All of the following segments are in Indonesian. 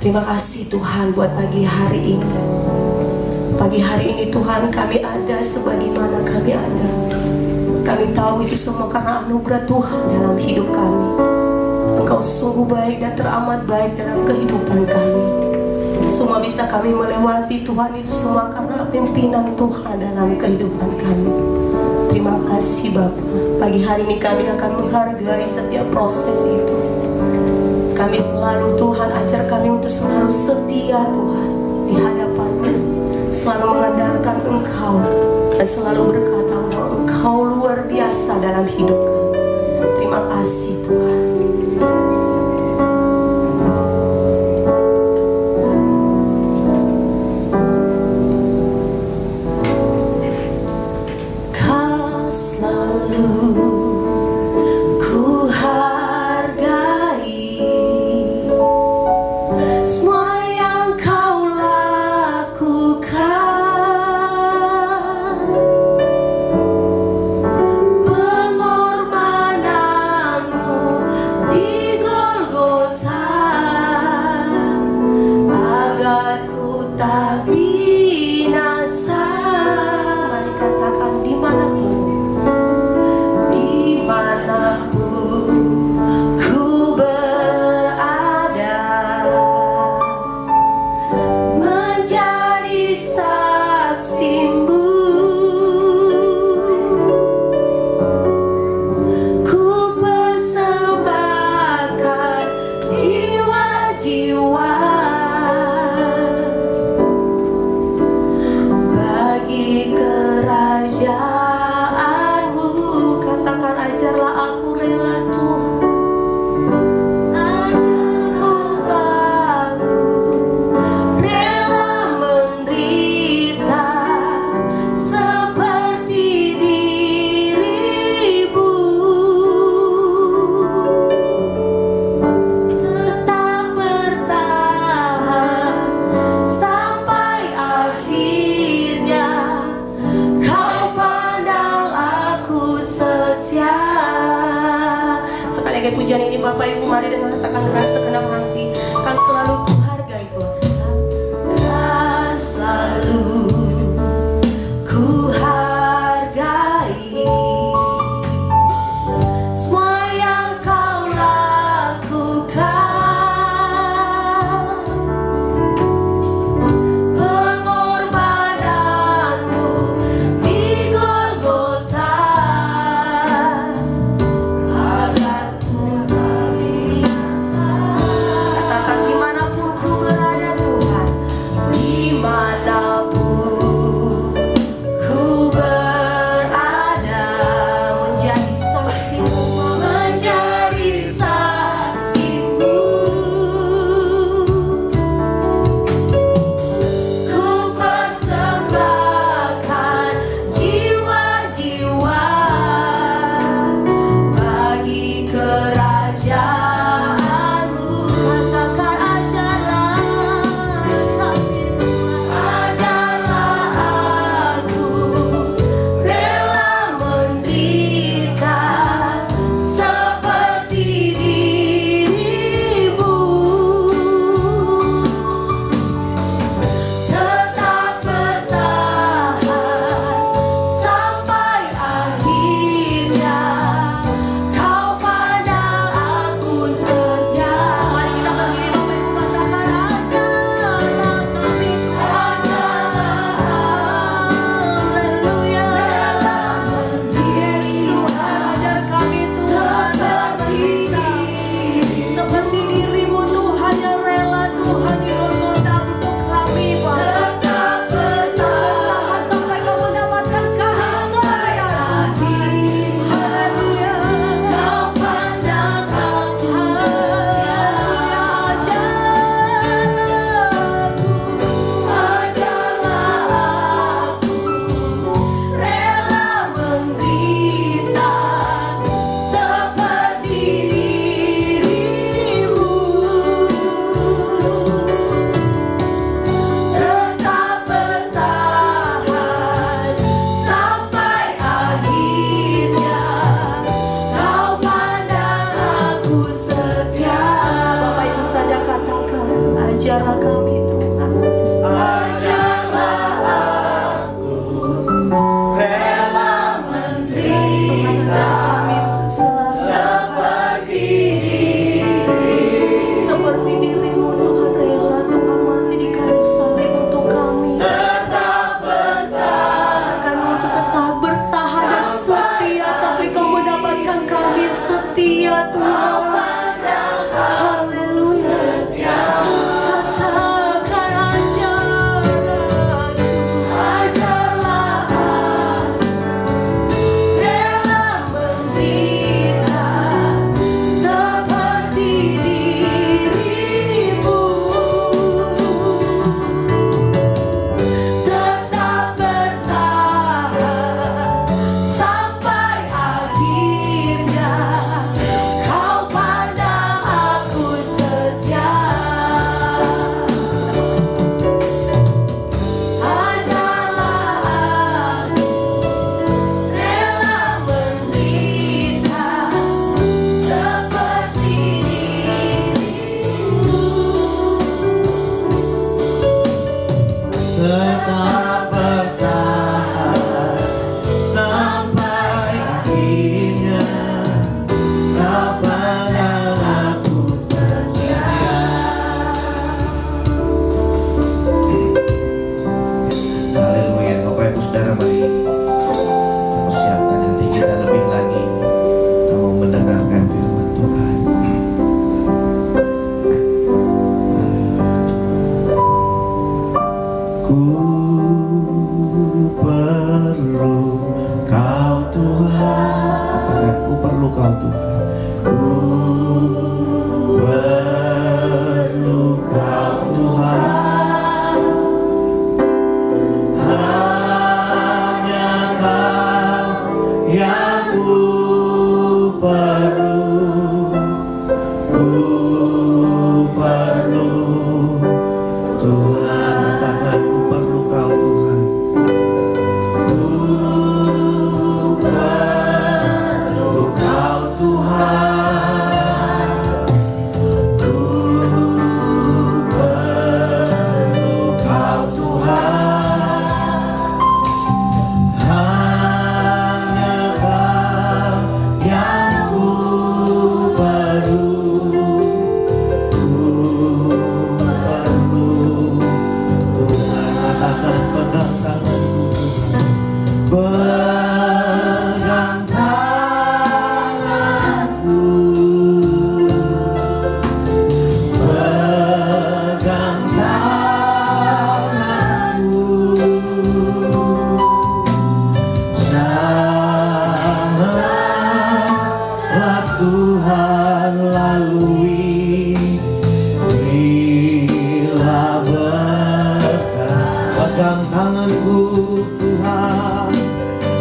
Terima kasih Tuhan buat pagi hari ini. Pagi hari ini Tuhan, kami ada sebagaimana kami ada. Kami tahu itu semua karena anugerah Tuhan dalam hidup kami. Engkau sungguh baik dan teramat baik dalam kehidupan kami. Semua bisa kami melewati Tuhan, itu semua karena pimpinan Tuhan dalam kehidupan kami. Terima kasih Bapa. Pagi hari ini kami akan menghargai setiap proses itu. Kami selalu Tuhan ajar kami untuk selalu setia Tuhan di hadapan-Mu, selalu mengandalkan Engkau dan selalu berkata bahwa Engkau luar biasa dalam hidup kami. Terima kasih Tuhan. Pujian ini Bapak Ibu, mari dengan katakan keras segenap hati, kan selalu kuhargai Tuhan, kan selalu kuhargai semua yang Kau lakukan, pengorbananmu di Golgota. Agar ku tak binasa. mari persiapkan hati kita lebih lagi mau mendengarkan firman Tuhan. Ku perlu Kau Tuhan, katakan ku perlu Kau Tuhan. Ku perlu Kau Tuhan, hanya Kau yang ku perlu. Ku perlu Tuhan, katakan ku perlu Kau Tuhan. Ku perlu Kau Tuhan. Ku perlu Kau Tuhan. Hanya Kau yang ku perlu. Ku perlu Tuhan, katakan pegang tanganku Tuhan. Pegang tanganku, pegang tanganku, janganlah Tuhan lalui bila berkat. Pegang tanganku Tuhan,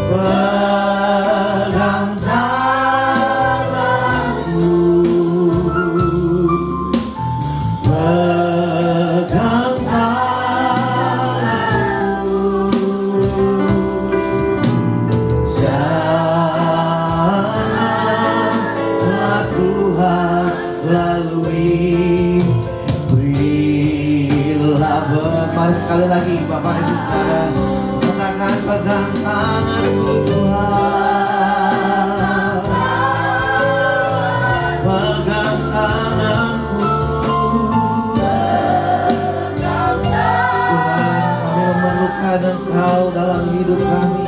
pegang tanganku, pegang tanganku, janganlah Tuhan lalui bila mari sekali lagi Bapak Ibu Saudara, katakan pegang tanganku Tuhan, pegang tanganku Tuhan. Kami memerlukan Engkau dalam hidup kami.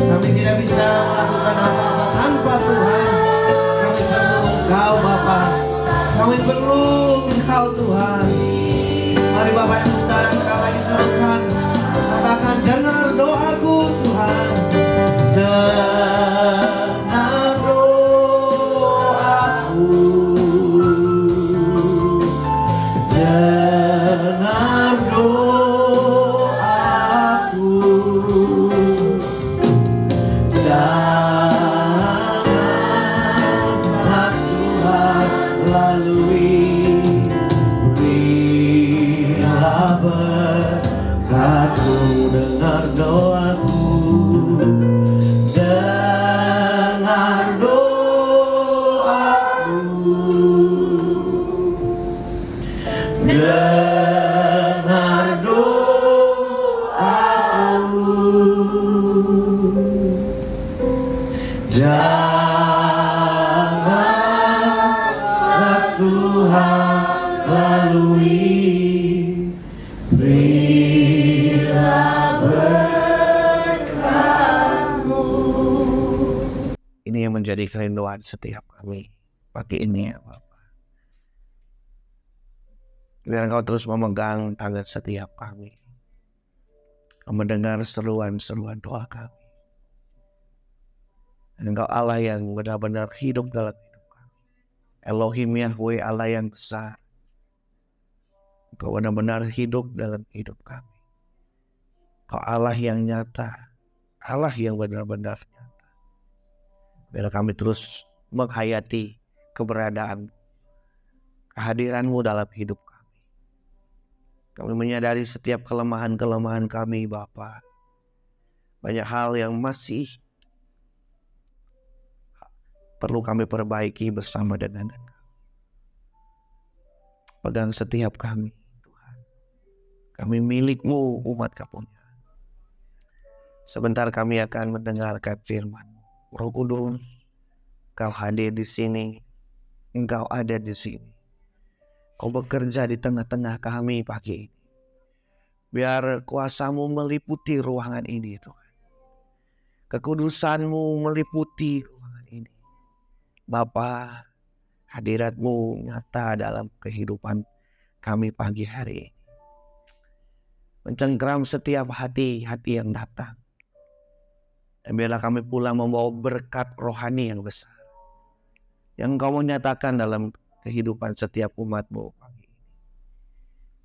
Kami tidak bisa melakukan apa-apa tanpa Tuhan. Kami perlu Engkau Bapa, kami perlu Engkau Tuhan. Mari Bapak Ibu Saudara sekali lagi serahkan, katakan dengar doaku Tuhan, dengar doaku, dengar doaku, janganlah Tuhan lalui bila berkat-Mu. Dengar doaku, dengar doaku, dengar doaku, janganlah Tuhan lalui bila berkat-Mu. Ini yang menjadi kerinduan setiap kami pagi ini ya Bapak. Biar Engkau terus memegang tangan setiap kami, mendengar seruan-seruan doa kami. Dan Engkau Allah yang benar-benar hidup dalam hidup kami. Elohim Yahweh, Allah yang besar. Engkau benar-benar hidup dalam hidup kami. Engkau Allah yang nyata, Allah yang benar-benar nyata. Biar kami terus menghayati keberadaan, kehadiran-Mu dalam hidup kami. Kami menyadari setiap kelemahan-kelemahan kami Bapa. Banyak hal yang masih perlu kami perbaiki bersama dengan Engkau. Pegang setiap kami Tuhan. Kami milik-Mu, umat Kapunya. Sebentar kami akan mendengarkan firman-Mu. Roh Kudus, Engkau hadir di sini. Engkau ada di sini. Kau bekerja di tengah-tengah kami pagi ini. Biar kuasa-Mu meliputi ruangan ini Tuhan. Kekudusan-Mu meliputi ruangan ini. Bapa, hadirat-Mu nyata dalam kehidupan kami pagi hari ini. Mencengkeram setiap hati-hati yang datang. Dan biarlah kami pulang membawa berkat rohani yang besar, yang Engkau menyatakan dalam kehidupan setiap umat-Mu pagi ini.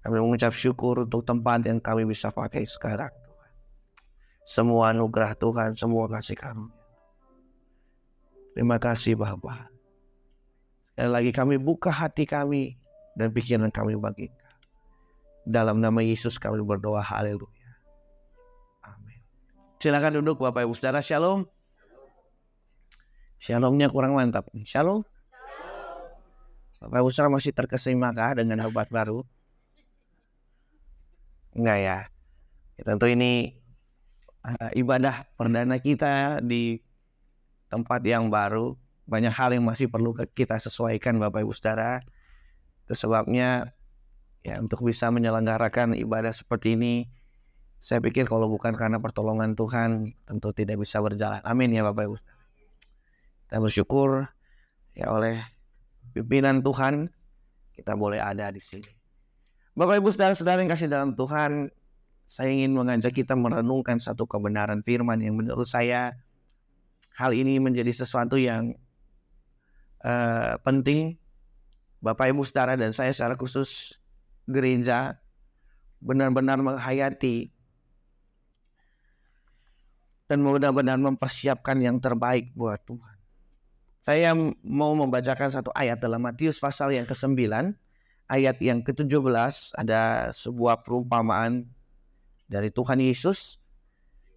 Kami mengucap syukur untuk tempat yang kami bisa pakai sekarang, Tuhan. Semua anugerah Tuhan, semua kasih karunia. Terima kasih Bapa. Sekali lagi kami buka hati kami dan pikiran kami bagi Engkau. Dalam nama Yesus kami berdoa, haleluya. Amin. Silakan duduk Bapak Ibu Saudara, shalom. Shalomnya kurang mantap nih. Shalom. Bapak Ibu Saudara masih terkesima kah dengan obat baru? Enggak ya. Tentu ini ibadah perdana kita di tempat yang baru. Banyak hal yang masih perlu kita sesuaikan Bapak Ibu Saudara. Itu sebabnya ya untuk bisa menyelenggarakan ibadah seperti ini, saya pikir kalau bukan karena pertolongan Tuhan tentu tidak bisa berjalan. Amin ya Bapak Ibu Saudara. Kita bersyukur ya oleh pimpinan Tuhan kita boleh ada di sini. Bapak Ibu Saudara-saudara yang kasih dalam Tuhan, saya ingin mengajak kita merenungkan satu kebenaran firman yang menurut saya hal ini menjadi sesuatu yang penting. Bapak Ibu Saudara dan saya secara khusus gereja benar-benar menghayati dan benar-benar mempersiapkan yang terbaik buat Tuhan. Saya mau membacakan satu ayat dalam Matius pasal yang ke-9, ayat yang ke-17. Ada sebuah perumpamaan dari Tuhan Yesus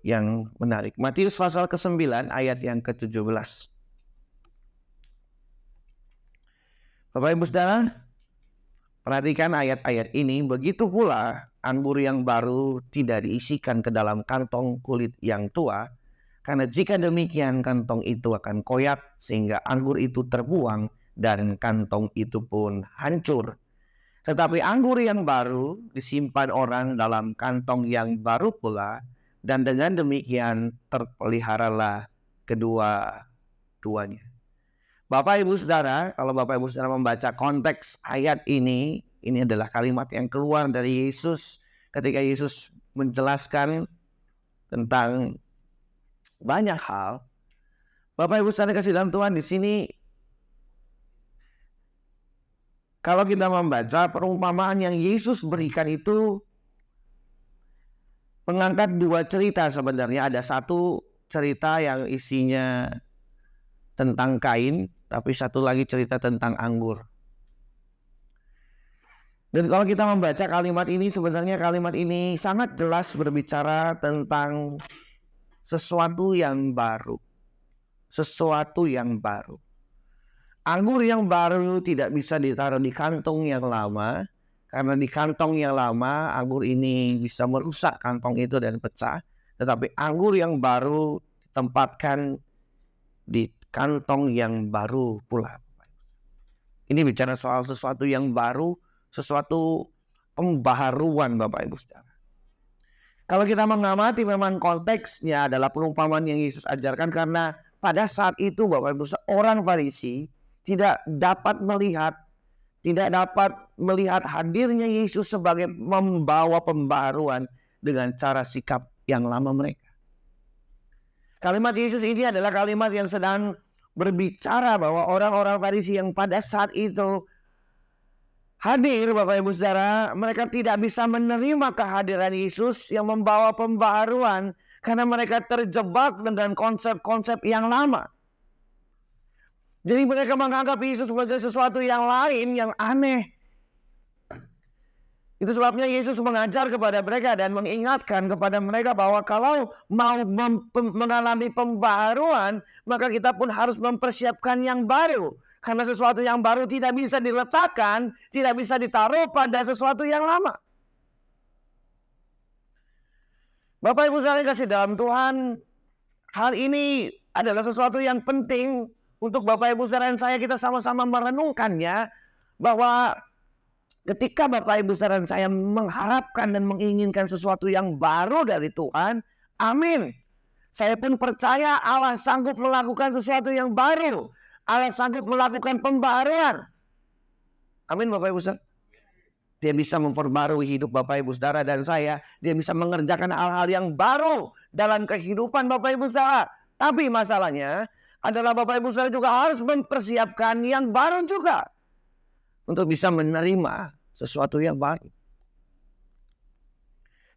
yang menarik. Matius pasal ke-9 ayat yang ke-17. Bapak Ibu Saudara, perhatikan ayat-ayat ini. Begitu pula anggur yang baru tidak diisikan ke dalam kantong kulit yang tua, karena jika demikian kantong itu akan koyak sehingga anggur itu terbuang dan kantong itu pun hancur. Tetapi anggur yang baru disimpan orang dalam kantong yang baru pula, dan dengan demikian terpeliharalah kedua-duanya. Bapak Ibu Saudara, kalau Bapak Ibu Saudara membaca konteks ayat ini adalah kalimat yang keluar dari Yesus ketika Yesus menjelaskan tentang banyak hal. Bapak Ibu Saudara kasih dalam Tuhan, di sini kalau kita membaca perumpamaan yang Yesus berikan itu mengangkat dua cerita sebenarnya. Ada satu cerita yang isinya tentang kain, tapi satu lagi cerita tentang anggur. Dan kalau kita membaca kalimat ini, sebenarnya kalimat ini sangat jelas berbicara tentang sesuatu yang baru. Sesuatu yang baru. Anggur yang baru tidak bisa ditaruh di kantong yang lama, karena di kantong yang lama anggur ini bisa merusak kantong itu dan pecah. Tetapi anggur yang baru ditempatkan di kantong yang baru pula. Ini bicara soal sesuatu yang baru, sesuatu pembaharuan Bapak Ibu Saudara. Kalau kita mengamati memang konteksnya adalah perumpamaan yang Yesus ajarkan, karena pada saat itu Bapak Ibu Saudara, orang Farisi tidak dapat melihat hadirnya Yesus sebagai membawa pembaharuan dengan cara sikap yang lama mereka. Kalimat Yesus ini adalah kalimat yang sedang berbicara bahwa orang-orang Farisi yang pada saat itu hadir, Bapak Ibu Saudara, mereka tidak bisa menerima kehadiran Yesus yang membawa pembaharuan karena mereka terjebak dengan konsep-konsep yang lama. Jadi mereka menganggap Yesus sebagai sesuatu yang lain, yang aneh. Itu sebabnya Yesus mengajar kepada mereka dan mengingatkan kepada mereka bahwa kalau mau mengalami pembaharuan, maka kita pun harus mempersiapkan yang baru. Karena sesuatu yang baru tidak bisa diletakkan, tidak bisa ditaruh pada sesuatu yang lama. Bapak Ibu saudara kasih dalam Tuhan, hal ini adalah sesuatu yang penting untuk Bapak Ibu saudara dan saya, kita sama-sama merenungkannya, bahwa ketika Bapak Ibu saudara dan saya mengharapkan dan menginginkan sesuatu yang baru dari Tuhan, amin. Saya pun percaya Allah sanggup melakukan sesuatu yang baru. Allah sanggup melakukan pembaruan. Amin Bapak Ibu Saudara. Dia bisa memperbarui hidup Bapak Ibu Saudara dan saya. Dia bisa mengerjakan hal-hal yang baru dalam kehidupan Bapak Ibu Saudara. Tapi masalahnya adalah Bapak Ibu Saudara juga harus mempersiapkan yang baru juga. Untuk bisa menerima sesuatu yang baru.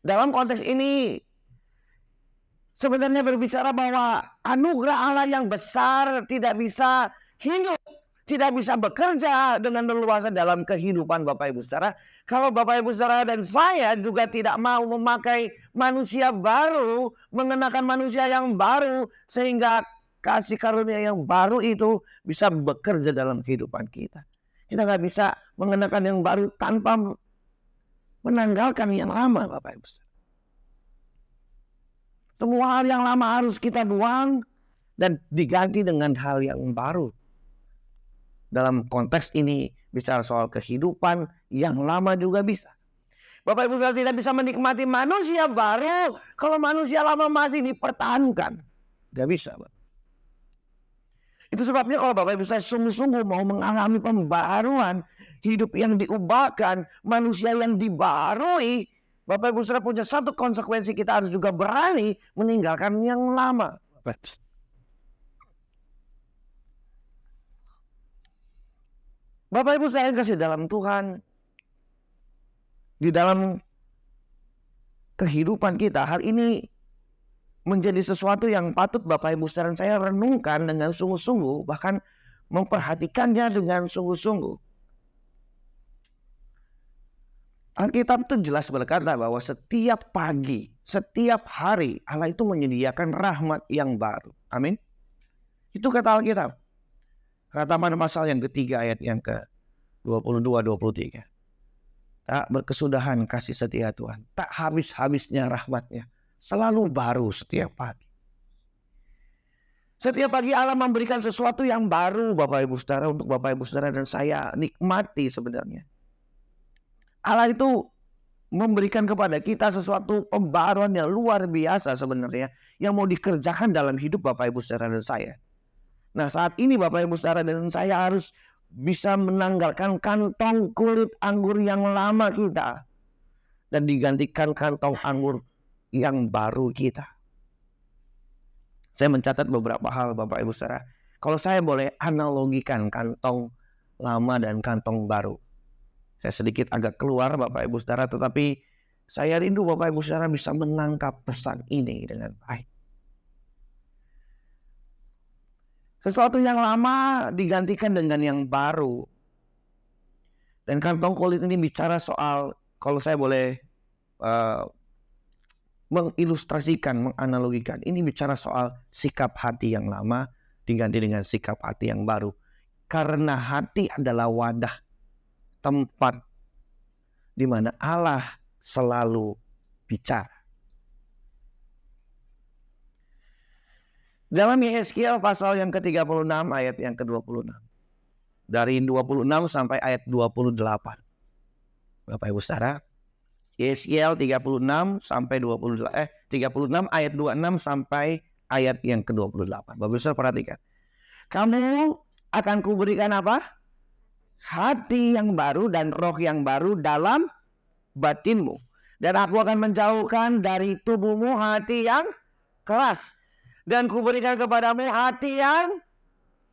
Dalam konteks ini sebenarnya berbicara bahwa anugerah Allah yang besar tidak bisa hidup, tidak bisa bekerja dengan leluasa dalam kehidupan Bapak Ibu Saudara. Kalau Bapak Ibu Saudara dan saya juga tidak mau memakai manusia baru, mengenakan manusia yang baru, sehingga kasih karunia yang baru itu bisa bekerja dalam kehidupan kita. Kita nggak bisa mengenakan yang baru tanpa menanggalkan yang lama, Bapak Ibu Saudara. Semua hal yang lama harus kita buang dan diganti dengan hal yang baru. Dalam konteks ini bicara soal kehidupan yang lama juga bisa. Bapak Ibu Saudara tidak bisa menikmati manusia baru kalau manusia lama masih dipertahankan. Tidak bisa, Bapak. Itu sebabnya kalau Bapak Ibu Saudara sungguh-sungguh mau mengalami pembaruan, hidup yang diubahkan, manusia yang dibarui, Bapak Ibu Saudara punya satu konsekuensi, kita harus juga berani meninggalkan yang lama. Bapak Ibu Saudara yang kasih dalam Tuhan, di dalam kehidupan kita, hal ini menjadi sesuatu yang patut Bapak Ibu Saudara saya renungkan dengan sungguh-sungguh, bahkan memperhatikannya dengan sungguh-sungguh. Alkitab itu jelas berkata bahwa setiap pagi, setiap hari Allah itu menyediakan rahmat yang baru. Amin. Itu kata Alkitab. Ratapan pasal yang ketiga ayat yang ke-22-23. Tak berkesudahan kasih setia Tuhan, tak habis-habisnya rahmatnya, selalu baru setiap pagi. Setiap pagi Allah memberikan sesuatu yang baru Bapak Ibu Saudara, untuk Bapak Ibu Saudara dan saya nikmati sebenarnya. Allah itu memberikan kepada kita sesuatu pembaruan yang luar biasa sebenarnya, yang mau dikerjakan dalam hidup Bapak Ibu Saudara dan saya. Nah, saat ini Bapak Ibu Saudara dan saya harus bisa menanggalkan kantong kulit anggur yang lama kita dan digantikan kantong anggur yang baru kita. Saya mencatat beberapa hal Bapak Ibu Saudara. Kalau saya boleh analogikan kantong lama dan kantong baru. Saya sedikit agak keluar Bapak Ibu Saudara, tetapi saya rindu Bapak Ibu Saudara bisa menangkap pesan ini dengan baik. Sesuatu yang lama digantikan dengan yang baru. Dan kantong kulit ini bicara soal, kalau saya boleh mengilustrasikan, menganalogikan, ini bicara soal sikap hati yang lama diganti dengan sikap hati yang baru. Karena hati adalah wadah, tempat di mana Allah selalu bicara. Dalam Yeskiel pasal yang ke-36 ayat yang ke-26. Dari 26 sampai ayat 28. Bapak Ibu Saudara, Yeskiel 36 sampai 36 ayat 26 sampai ayat yang ke-28. Bapak Ibu Saudara perhatikan. Kamu akan kuberikan apa? Hati yang baru dan roh yang baru dalam batinmu. Dan aku akan menjauhkan dari tubuhmu hati yang keras. Dan kuberikan kepadamu hati yang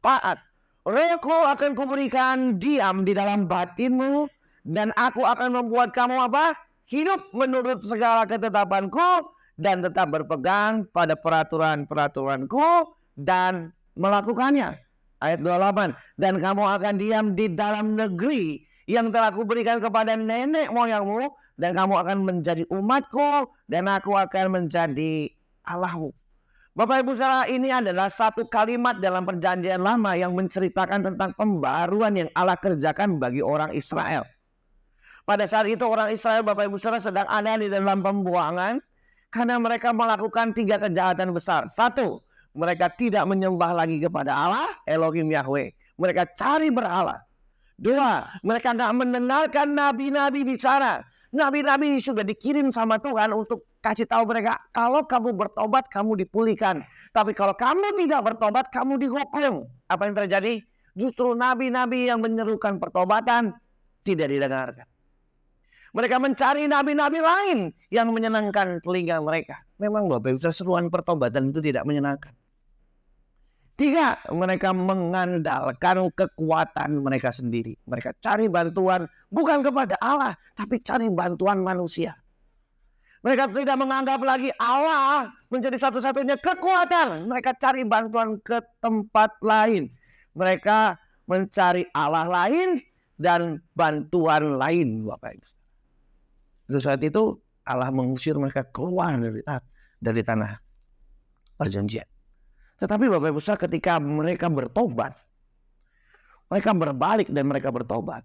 taat. Rohku akan kuberikan diam di dalam batinmu. Dan aku akan membuat kamu apa? Hidup menurut segala ketetapanku. Dan tetap berpegang pada peraturan-peraturanku. Dan melakukannya. Ayat 28. Dan kamu akan diam di dalam negeri yang telah kuberikan kepada nenek moyangmu. Dan kamu akan menjadi umatku. Dan aku akan menjadi Allahmu. Bapak Ibu Saudara, ini adalah satu kalimat dalam perjanjian lama yang menceritakan tentang pembaruan yang Allah kerjakan bagi orang Israel. Pada saat itu orang Israel, Bapak Ibu Saudara, sedang ada di dalam pembuangan. Karena mereka melakukan 3 kejahatan besar. 1. Mereka tidak menyembah lagi kepada Allah, Elohim Yahweh. Mereka cari berhala. 2. Mereka tidak mendengarkan nabi-nabi bicara. Nabi-nabi sudah dikirim sama Tuhan untuk kasih tahu mereka, kalau kamu bertobat kamu dipulihkan. Tapi kalau kamu tidak bertobat kamu dihukum. Apa yang terjadi? Justru nabi-nabi yang menyerukan pertobatan tidak didengarkan. Mereka mencari nabi-nabi lain yang menyenangkan telinga mereka. Memang Bapak Ibu seruan pertobatan itu tidak menyenangkan. Tiga, mereka mengandalkan kekuatan mereka sendiri. Mereka cari bantuan bukan kepada Allah, tapi cari bantuan manusia. Mereka tidak menganggap lagi Allah menjadi satu-satunya kekuatan. Mereka cari bantuan ke tempat lain. Mereka mencari Allah lain dan bantuan lain, Bapak Ibu. Saat itu Allah mengusir mereka keluar dari tanah perjanjian. Tetapi Bapak Ibu Saudara, ketika mereka bertobat, mereka berbalik dan mereka bertobat,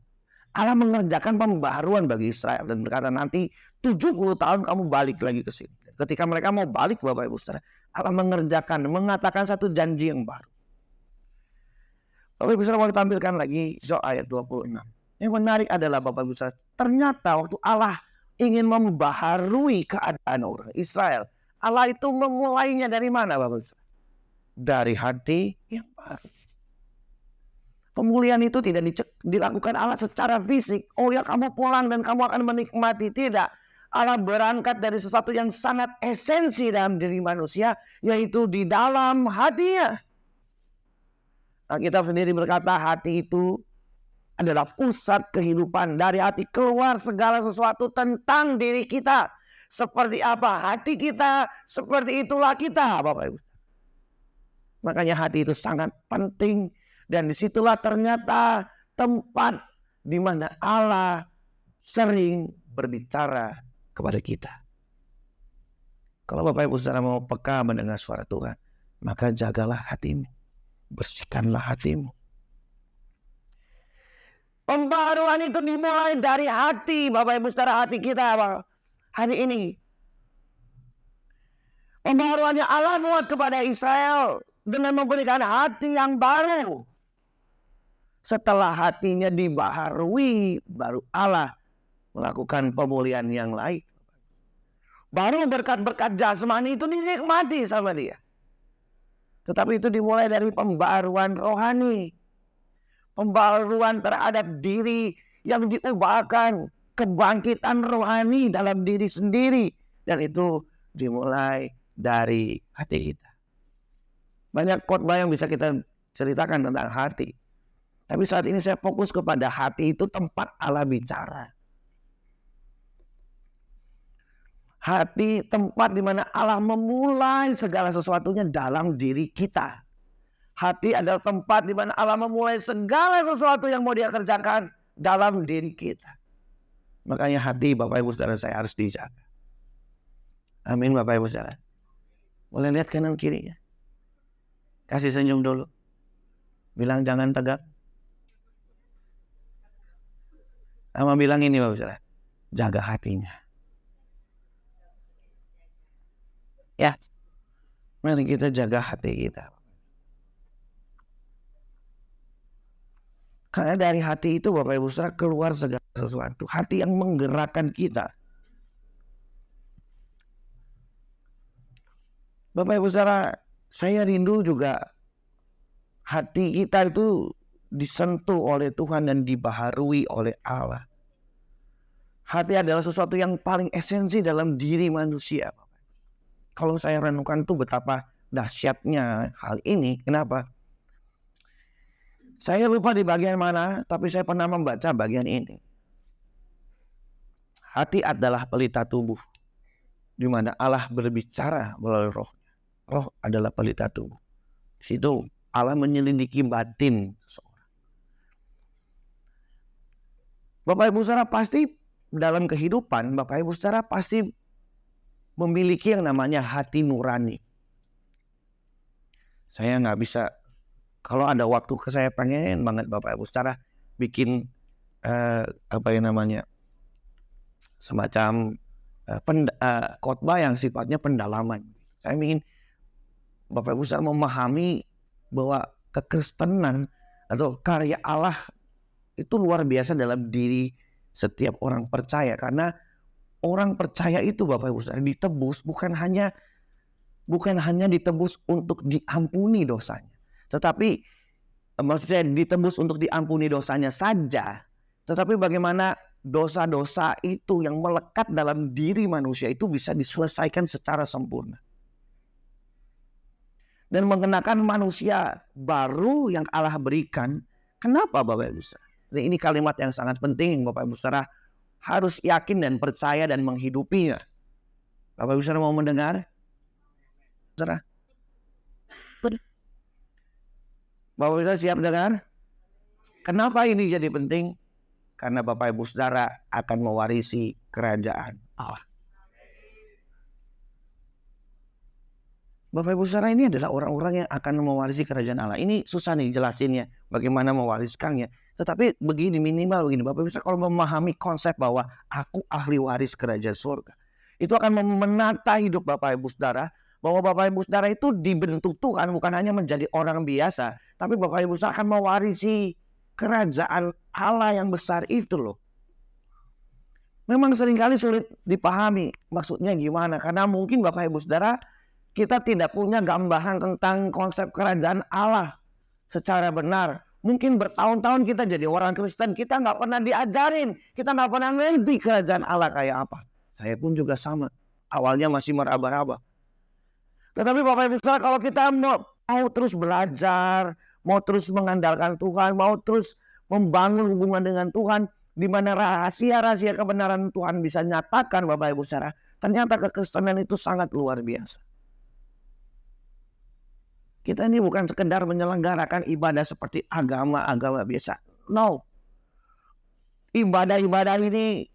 Allah mengerjakan pembaharuan bagi Israel dan berkata nanti 70 tahun kamu balik lagi ke sini. Ketika mereka mau balik Bapak Ibu Saudara, Allah mengatakan satu janji yang baru. Bapak Ibu Saudara, mau ditampilkan lagi ayat 26. Yang menarik adalah Bapak Ibu Saudara, ternyata waktu Allah ingin membaharui keadaan orang Israel, Allah itu memulainya dari mana Bapak Ibu Saudara? Dari hati yang baru. Pemulihan itu tidak dilakukan Allah secara fisik. Oh ya kamu pulang dan kamu akan menikmati. Tidak. Allah berangkat dari sesuatu yang sangat esensi dalam diri manusia, yaitu di dalam hatinya. Alkitab sendiri berkata hati itu adalah pusat kehidupan. Dari hati keluar segala sesuatu tentang diri kita. Seperti apa hati kita, seperti itulah kita Bapak Ibu. Makanya hati itu sangat penting. Dan disitulah ternyata tempat di mana Allah sering berbicara kepada kita. Kalau Bapak Ibu Saudara mau peka mendengar suara Tuhan, maka jagalah hatimu. Bersihkanlah hatimu. Pembaharuan itu dimulai dari hati Bapak Ibu Saudara, hati kita hari ini. Pembaharuannya Allah buat kepada Israel dengan memberikan hati yang baru. Setelah hatinya dibaharui, baru Allah melakukan pemulihan yang lain. Baru berkat-berkat jasmani itu dinikmati sama dia. Tetapi itu dimulai dari pembaharuan rohani. Pembaharuan terhadap diri yang diubahkan. Kebangkitan rohani dalam diri sendiri. Dan itu dimulai dari hati kita. Banyak khotbah yang bisa kita ceritakan tentang hati. Tapi saat ini saya fokus kepada hati itu tempat Allah bicara. Hati tempat di mana Allah memulai segala sesuatunya dalam diri kita. Hati adalah tempat di mana Allah memulai segala sesuatu yang mau dia kerjakan dalam diri kita. Makanya hati Bapak Ibu Saudara saya harus dijaga. Amin Bapak Ibu Saudara. Boleh lihat kanan kirinya. Kasih senyum dulu. Bilang jangan tegak. Sama bilang ini Bapak Saudara. Jaga hatinya. Ya. Mari kita jaga hati kita. Karena dari hati itu Bapak Ibu Saudara keluar segala sesuatu. Hati yang menggerakkan kita. Bapak Ibu Saudara, saya rindu juga hati kita itu disentuh oleh Tuhan dan dibaharui oleh Allah. Hati adalah sesuatu yang paling esensi dalam diri manusia. Kalau saya renungkan itu betapa dahsyatnya hal ini. Kenapa? Saya lupa di bagian mana, tapi saya pernah membaca bagian ini. Hati adalah pelita tubuh, di mana Allah berbicara melalui roh. Roh adalah pelita tubuh. Di situ Allah menyelidiki batin seseorang. Bapak Ibu Saudara pasti dalam kehidupan Bapak Ibu Saudara pasti memiliki yang namanya hati nurani. Saya nggak bisa, kalau ada waktu saya pengen banget Bapak Ibu Saudara bikin semacam khotbah yang sifatnya pendalaman. Saya ingin Bapak Ibu Saudara memahami bahwa kekristenan atau karya Allah itu luar biasa dalam diri setiap orang percaya. Karena orang percaya itu Bapak Ibu Saudara ditebus bukan hanya ditebus untuk diampuni dosanya. Tetapi maksud saya ditebus untuk diampuni dosanya saja. Tetapi bagaimana dosa-dosa itu yang melekat dalam diri manusia itu bisa diselesaikan secara sempurna. Dan mengenakan manusia baru yang Allah berikan. Kenapa Bapak Ibu Saudara? Ini kalimat yang sangat penting Bapak Ibu Saudara harus yakin dan percaya dan menghidupinya. Bapak Ibu Saudara mau mendengar? Saudara? Bapak Ibu Saudara siap dengar? Kenapa ini jadi penting? Karena Bapak Ibu Saudara akan mewarisi kerajaan Allah. Bapak Ibu Saudara ini adalah orang-orang yang akan mewarisi kerajaan Allah. Ini susah nih jelasinnya bagaimana mewariskannya. Tetapi begini minimal begini. Bapak Ibu Saudara kalau memahami konsep bahwa aku ahli waris kerajaan surga. Itu akan menata hidup Bapak Ibu Saudara. Bahwa Bapak Ibu Saudara itu dibentuk Tuhan bukan hanya menjadi orang biasa. Tapi Bapak Ibu Saudara akan mewarisi kerajaan Allah yang besar itu loh. Memang seringkali sulit dipahami maksudnya gimana. Karena mungkin Bapak Ibu Saudara kita tidak punya gambaran tentang konsep kerajaan Allah secara benar. Mungkin bertahun-tahun kita jadi orang Kristen. Kita nggak pernah diajarin. Kita nggak pernah ngerti kerajaan Allah kayak apa. Saya pun juga sama. Awalnya masih meraba-raba. Tetapi Bapak Ibu Saudara kalau kita mau terus belajar, mau terus mengandalkan Tuhan, mau terus membangun hubungan dengan Tuhan, di mana rahasia-rahasia kebenaran Tuhan bisa nyatakan Bapak Ibu Saudara, ternyata kekristenan itu sangat luar biasa. Kita ini bukan sekedar menyelenggarakan ibadah seperti agama-agama biasa. No. Ibadah-ibadah ini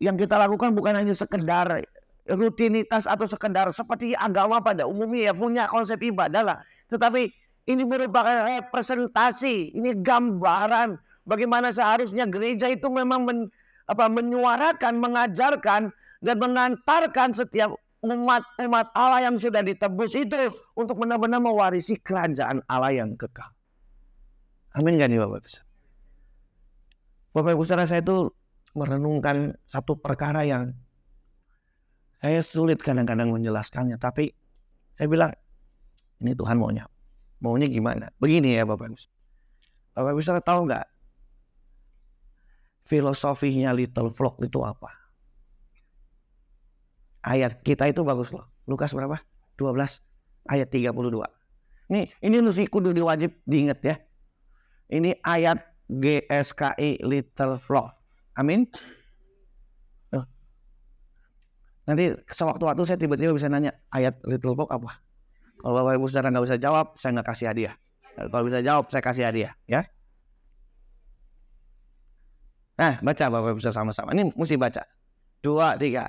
yang kita lakukan bukan hanya sekedar rutinitas atau sekedar seperti agama pada umumnya ya punya konsep ibadah lah. Tetapi ini merupakan representasi, ini gambaran bagaimana seharusnya gereja itu memang menyuarakan, mengajarkan dan mengantarkan setiap umat Allah yang sudah ditebus itu untuk benar-benar mewarisi kerajaan Allah yang kekal. Amin kan ya Bapak Ibu? Bapak Ibu Saudara, saya itu merenungkan satu perkara yang saya sulit kadang-kadang menjelaskannya. Tapi saya bilang ini Tuhan maunya gimana? Begini ya Bapak Ibu. Bapak Ibu Saudara tahu nggak filosofinya Little Flock itu apa? Ayat kita itu bagus loh. Lukas berapa? 12 ayat 32. Ini mesti kudu diwajib diingat ya. Ini ayat GSKI Little Flock. Amin. Nanti sewaktu-waktu saya tiba-tiba bisa nanya ayat Little Flock apa. Kalau Bapak Ibu Saudara nggak bisa jawab, saya nggak kasih hadiah. Kalau bisa jawab, saya kasih hadiah, ya. Nah, baca Bapak Ibu Saudara sama-sama. Ini mesti baca. 2, 3.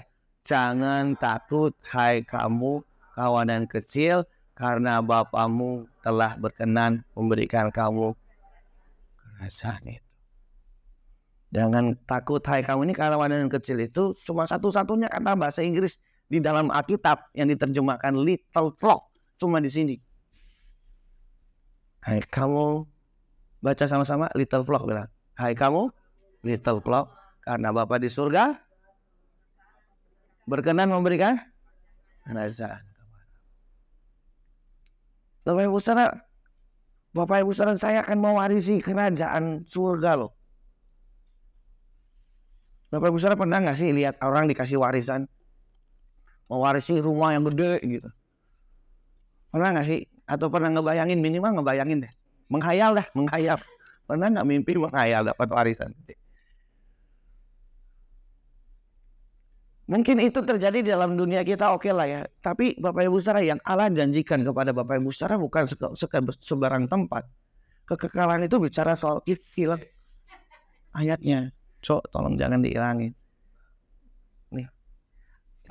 Jangan takut, hai kamu kawanan kecil, karena Bapamu telah berkenan memberikan kamu kerajaan itu. Jangan takut, hai kamu. Ini kawanan kecil itu cuma satu-satunya kata bahasa Inggris di dalam Alkitab yang diterjemahkan Little Flock. Cuma di sini. Hai kamu, baca sama-sama Little Flock bilang. Hai kamu, Little Flock, karena Bapa di surga berkenan memberikan kerajaan. Bapak Ibu Saudara, saya akan mewarisi kerajaan surga loh. Bapak Ibu Saudara pernah nggak sih lihat orang dikasih warisan, mewarisi rumah yang gede gitu? Pernah nggak sih? Atau pernah ngebayangin, minimal ngebayangin deh, menghayal. Pernah nggak mimpi menghayal dapat warisan? Mungkin itu terjadi di dalam dunia kita, oke lah ya. Tapi Bapak Ibu Saudara, yang Allah janjikan kepada Bapak Ibu Saudara bukan sebarang tempat. Kekekalan itu bicara soal hilang ayatnya. Tolong jangan dihilangin. Nih,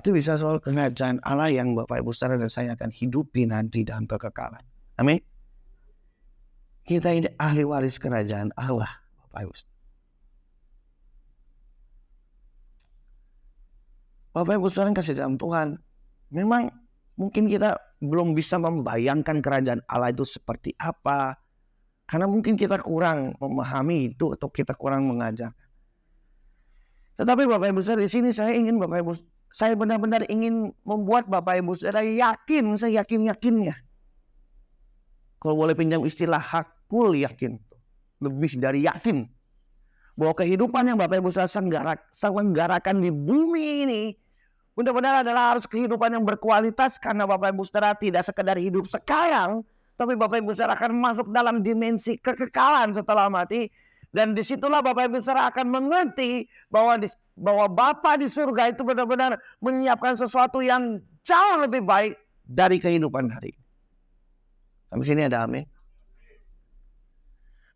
itu bisa soal kerajaan Allah yang Bapak Ibu Saudara dan saya akan hidupi nanti dalam kekekalan. Amin. Kita ini ahli waris kerajaan Allah, Bapak Ibu Saudara. Bapak Ibu Saudara kasih dalam Tuhan, memang mungkin kita belum bisa membayangkan kerajaan Allah itu seperti apa. Karena mungkin kita kurang memahami itu atau kita kurang mengajar. Tetapi Bapak Ibu Saudara, di sini saya benar-benar ingin membuat Bapak Ibu Saudara yakin, saya yakinnya. Kalau boleh pinjam istilah hakul yakin, lebih dari yakin, bahwa kehidupan yang Bapak Ibu Saudara selenggarakan di bumi ini benar-benar adalah harus kehidupan yang berkualitas, karena Bapak Ibu Saudara tidak sekedar hidup sekarang, tapi Bapak Ibu Saudara akan masuk dalam dimensi kekekalan setelah mati. Dan disitulah Bapak Ibu Saudara akan mengerti bahwa Bapa di surga itu benar-benar menyiapkan sesuatu yang jauh lebih baik dari kehidupan hari ini. Sampai sini ada amin.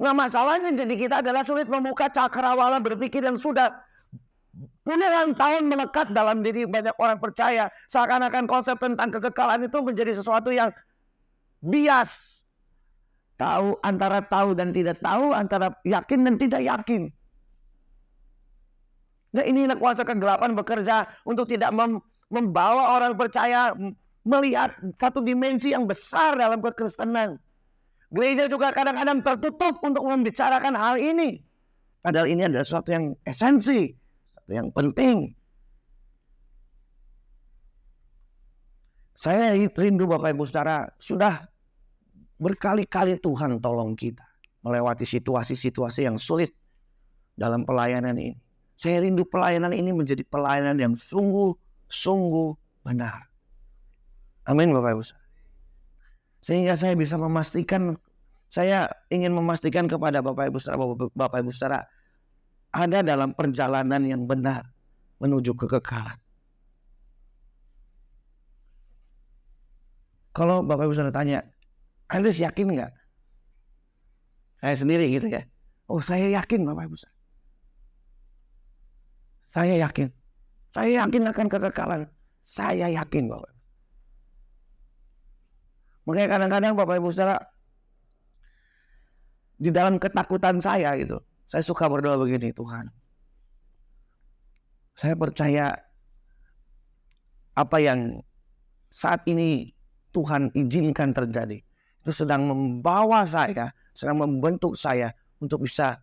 Nah, masalahnya jadi kita adalah sulit membuka cakrawala berpikir yang sudah puluhan tahun melekat dalam diri banyak orang percaya. Seakan-akan konsep tentang kekekalan itu menjadi sesuatu yang bias. Antara tahu dan tidak tahu, antara yakin dan tidak yakin. Nah, inilah kuasa kegelapan bekerja untuk tidak membawa orang percaya melihat satu dimensi yang besar dalam kekristenan. Gereja juga kadang-kadang tertutup untuk membicarakan hal ini. Padahal ini adalah sesuatu yang esensi, sesuatu yang penting. Saya rindu Bapak Ibu Saudara, sudah berkali-kali Tuhan tolong kita melewati situasi-situasi yang sulit dalam pelayanan ini. Saya rindu pelayanan ini menjadi pelayanan yang sungguh-sungguh benar. Amin Bapak Ibu. Sehingga saya bisa memastikan, saya ingin memastikan kepada Bapak Ibu Saudara, Bapak Ibu Saudara ada dalam perjalanan yang benar menuju kekekalan. Kalau Bapak Ibu Saudara tanya, Anda yakin nggak? Saya sendiri gitu ya. Oh, saya yakin Bapak Ibu Saudara. Saya yakin. Saya yakin akan kekekalan. Saya yakin Bapak Ibu. Makanya kadang-kadang Bapak Ibu Saudara, di dalam ketakutan saya gitu, saya suka berdoa begini, Tuhan, saya percaya apa yang saat ini Tuhan izinkan terjadi itu sedang membawa saya, sedang membentuk saya untuk bisa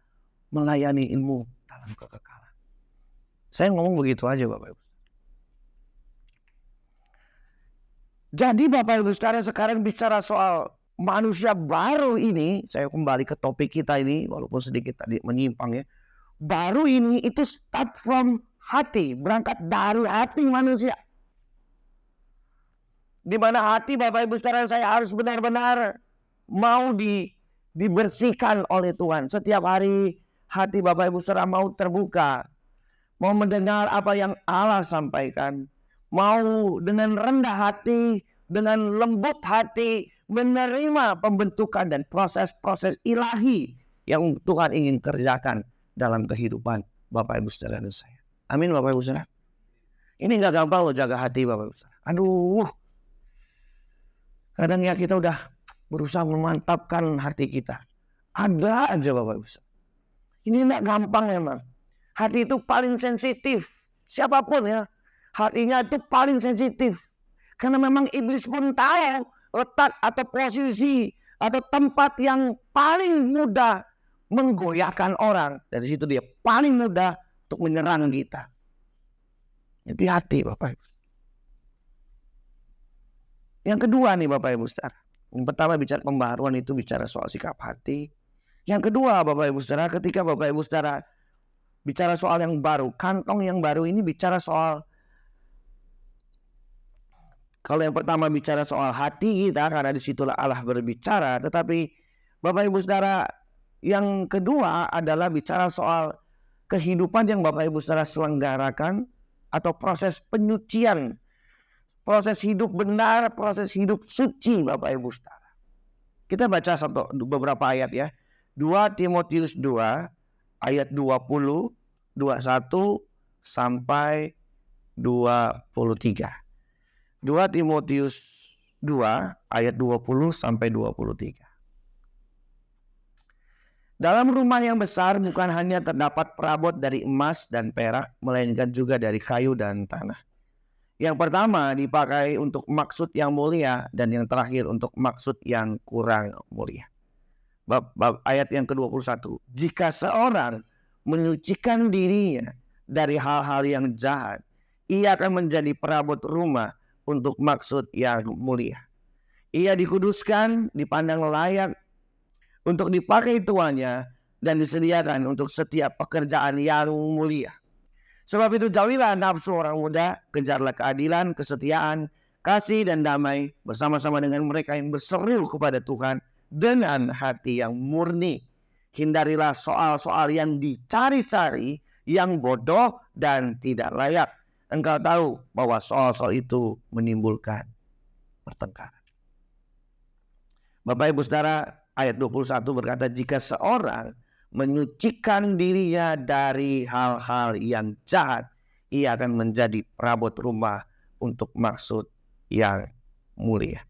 melayani ilmu dalam kekekalan. Saya ngomong begitu aja Bapak Ibu. Jadi Bapak Ibu Saudara, sekarang bicara soal manusia baru ini, saya kembali ke topik kita ini, walaupun sedikit tadi menyimpang ya. Baru ini itu start from hati, berangkat dari hati manusia. Di mana hati Bapak Ibu Saudara saya harus benar-benar mau dibersihkan oleh Tuhan. Setiap hari hati Bapak Ibu Saudara mau terbuka, mau mendengar apa yang Allah sampaikan, mau dengan rendah hati, dengan lembut hati menerima pembentukan dan proses-proses ilahi yang Tuhan ingin kerjakan dalam kehidupan Bapak Ibu Saudara dan saya. Amin Bapak Ibu Saudara. Ini gak gampang loh jaga hati Bapak Ibu Saudara. Aduh, kadang ya kita udah berusaha memantapkan hati kita. Ada aja Bapak Ibu Saudara. Ini gak gampang emang. Hati itu paling sensitif. Siapapun ya, hatinya itu paling sensitif. Karena memang iblis pun tahu letak atau posisi atau tempat yang paling mudah menggoyahkan orang. Dari situ dia paling mudah untuk menyerang kita. Jadi hati Bapak Ibu. Yang kedua nih Bapak Ibu Saudara. Yang pertama bicara pembaharuan itu bicara soal sikap hati. Yang kedua Bapak Ibu Saudara, ketika Bapak Ibu Saudara bicara soal yang baru, kantong yang baru ini bicara soal, kalau yang pertama bicara soal hati kita, karena disitulah Allah berbicara. Tetapi Bapak Ibu Saudara, yang kedua adalah bicara soal kehidupan yang Bapak Ibu Saudara selenggarakan, atau proses penyucian, proses hidup benar, proses hidup suci Bapak Ibu Saudara. Kita baca beberapa ayat ya. 2 Timotius 2 ayat 20, 21 sampai 23. 2 Timotius 2 ayat 20 sampai 23. Dalam rumah yang besar bukan hanya terdapat perabot dari emas dan perak, melainkan juga dari kayu dan tanah. Yang pertama dipakai untuk maksud yang mulia, dan yang terakhir untuk maksud yang kurang mulia. Ayat yang ke-21. Jika seorang menyucikan dirinya dari hal-hal yang jahat, ia akan menjadi perabot rumah untuk maksud yang mulia. Ia dikuduskan, dipandang layak untuk dipakai tuannya, dan disediakan untuk setiap pekerjaan yang mulia. Sebab itu jauhilah nafsu orang muda, kejarlah keadilan, kesetiaan, kasih dan damai bersama-sama dengan mereka yang berseru kepada Tuhan dengan hati yang murni. Hindarilah soal-soal yang dicari-cari, yang bodoh dan tidak layak. Engkau tahu bahwa soal-soal itu menimbulkan pertengkaran. Bapak Ibu Saudara, ayat 21 berkata, jika seorang menyucikan dirinya dari hal-hal yang jahat, ia akan menjadi perabot rumah untuk maksud yang mulia.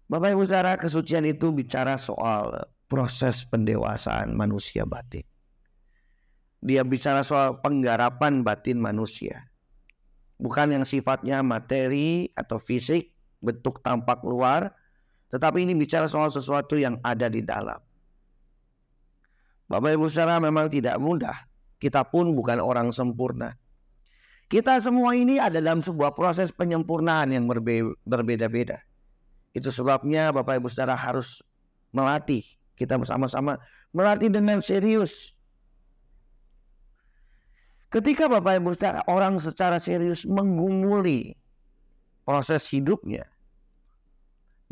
Bapak Ibu Saudara, kesucian itu bicara soal proses pendewasaan manusia batin. Dia bicara soal penggarapan batin manusia. Bukan yang sifatnya materi atau fisik, bentuk tampak luar, tetapi ini bicara soal sesuatu yang ada di dalam. Bapak Ibu Saudara, memang tidak mudah. Kita pun bukan orang sempurna. Kita semua ini ada dalam sebuah proses penyempurnaan yang berbeda-beda. Itu sebabnya Bapak Ibu Saudara harus melatih. Kita bersama-sama melatih dengan serius. Ketika Bapak Ibu Saudara orang secara serius menggumuli proses hidupnya,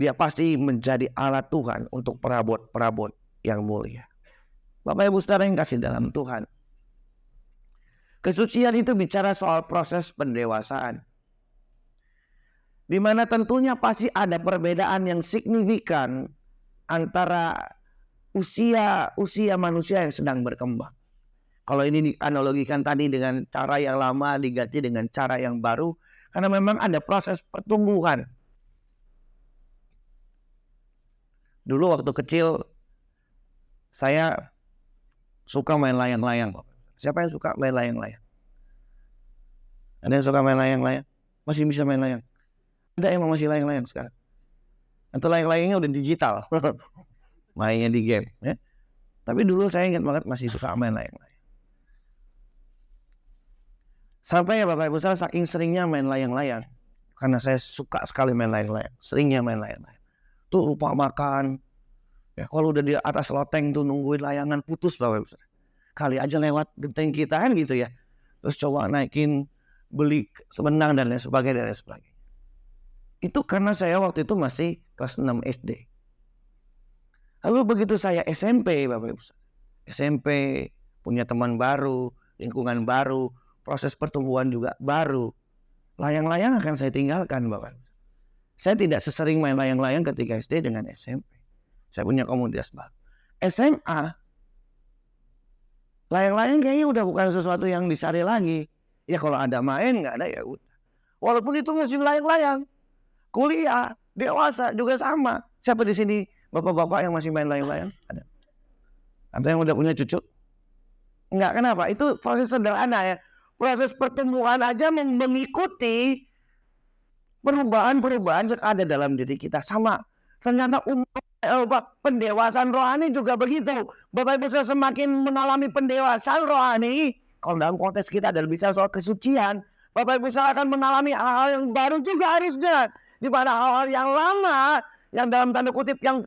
dia pasti menjadi alat Tuhan untuk perabot-perabot yang mulia. Bapak Ibu Saudara yang kasih dalam Tuhan, kesucian itu bicara soal proses pendewasaan, di mana tentunya pasti ada perbedaan yang signifikan antara usia manusia yang sedang berkembang. Kalau ini dianalogikan tadi dengan cara yang lama diganti dengan cara yang baru, karena memang ada proses pertumbuhan. Dulu waktu kecil saya suka main layang-layang. Siapa yang suka main layang-layang? Ada yang suka main layang-layang? Masih bisa main layang? Ada yang masih layang-layang sekarang? Atau layang-layangnya udah digital? Mainnya di game. Ya? Tapi dulu saya ingat banget masih suka main layang-layang. Sampai ya Bapak Ibu Saudara, saking seringnya main layang-layang. Karena saya suka sekali main layang-layang. Seringnya main layang-layang. Tuh lupa makan. Ya, kalau udah di atas loteng tuh nungguin layangan putus Bapak Ibu. Kali aja lewat genteng kita kan gitu ya. Terus coba naikin, beli sebenang dan lain sebagainya. Itu karena saya waktu itu masih kelas 6 SD. Lalu begitu saya SMP Bapak Ibu. SMP punya teman baru, lingkungan baru, proses pertumbuhan juga baru. Layang-layang akan saya tinggalkan Bapak Ibu. Saya tidak sesering main layang-layang ketika SD dengan SMP. Saya punya komunitas baru. SMA, layang-layang kayaknya udah bukan sesuatu yang dicari lagi. Ya kalau ada main, nggak ada ya udah. Walaupun itu masih layang-layang. Kuliah, dewasa juga sama. Siapa di sini bapak-bapak yang masih main layang-layang? Ada. Atau yang udah punya cucu? Enggak, kenapa? Itu proses sederhana ya. Proses pertumbuhan aja mengikuti perubahan-perubahan yang ada dalam diri kita. Sama. Ternyata pendewasaan rohani juga begitu. Bapak Ibu Saudara semakin mengalami pendewasaan rohani, kalau dalam konteks kita adalah bicara soal kesucian, Bapak Ibu Saudara akan mengalami hal-hal yang baru juga harusnya. Di mana hal-hal yang lama, yang dalam tanda kutip yang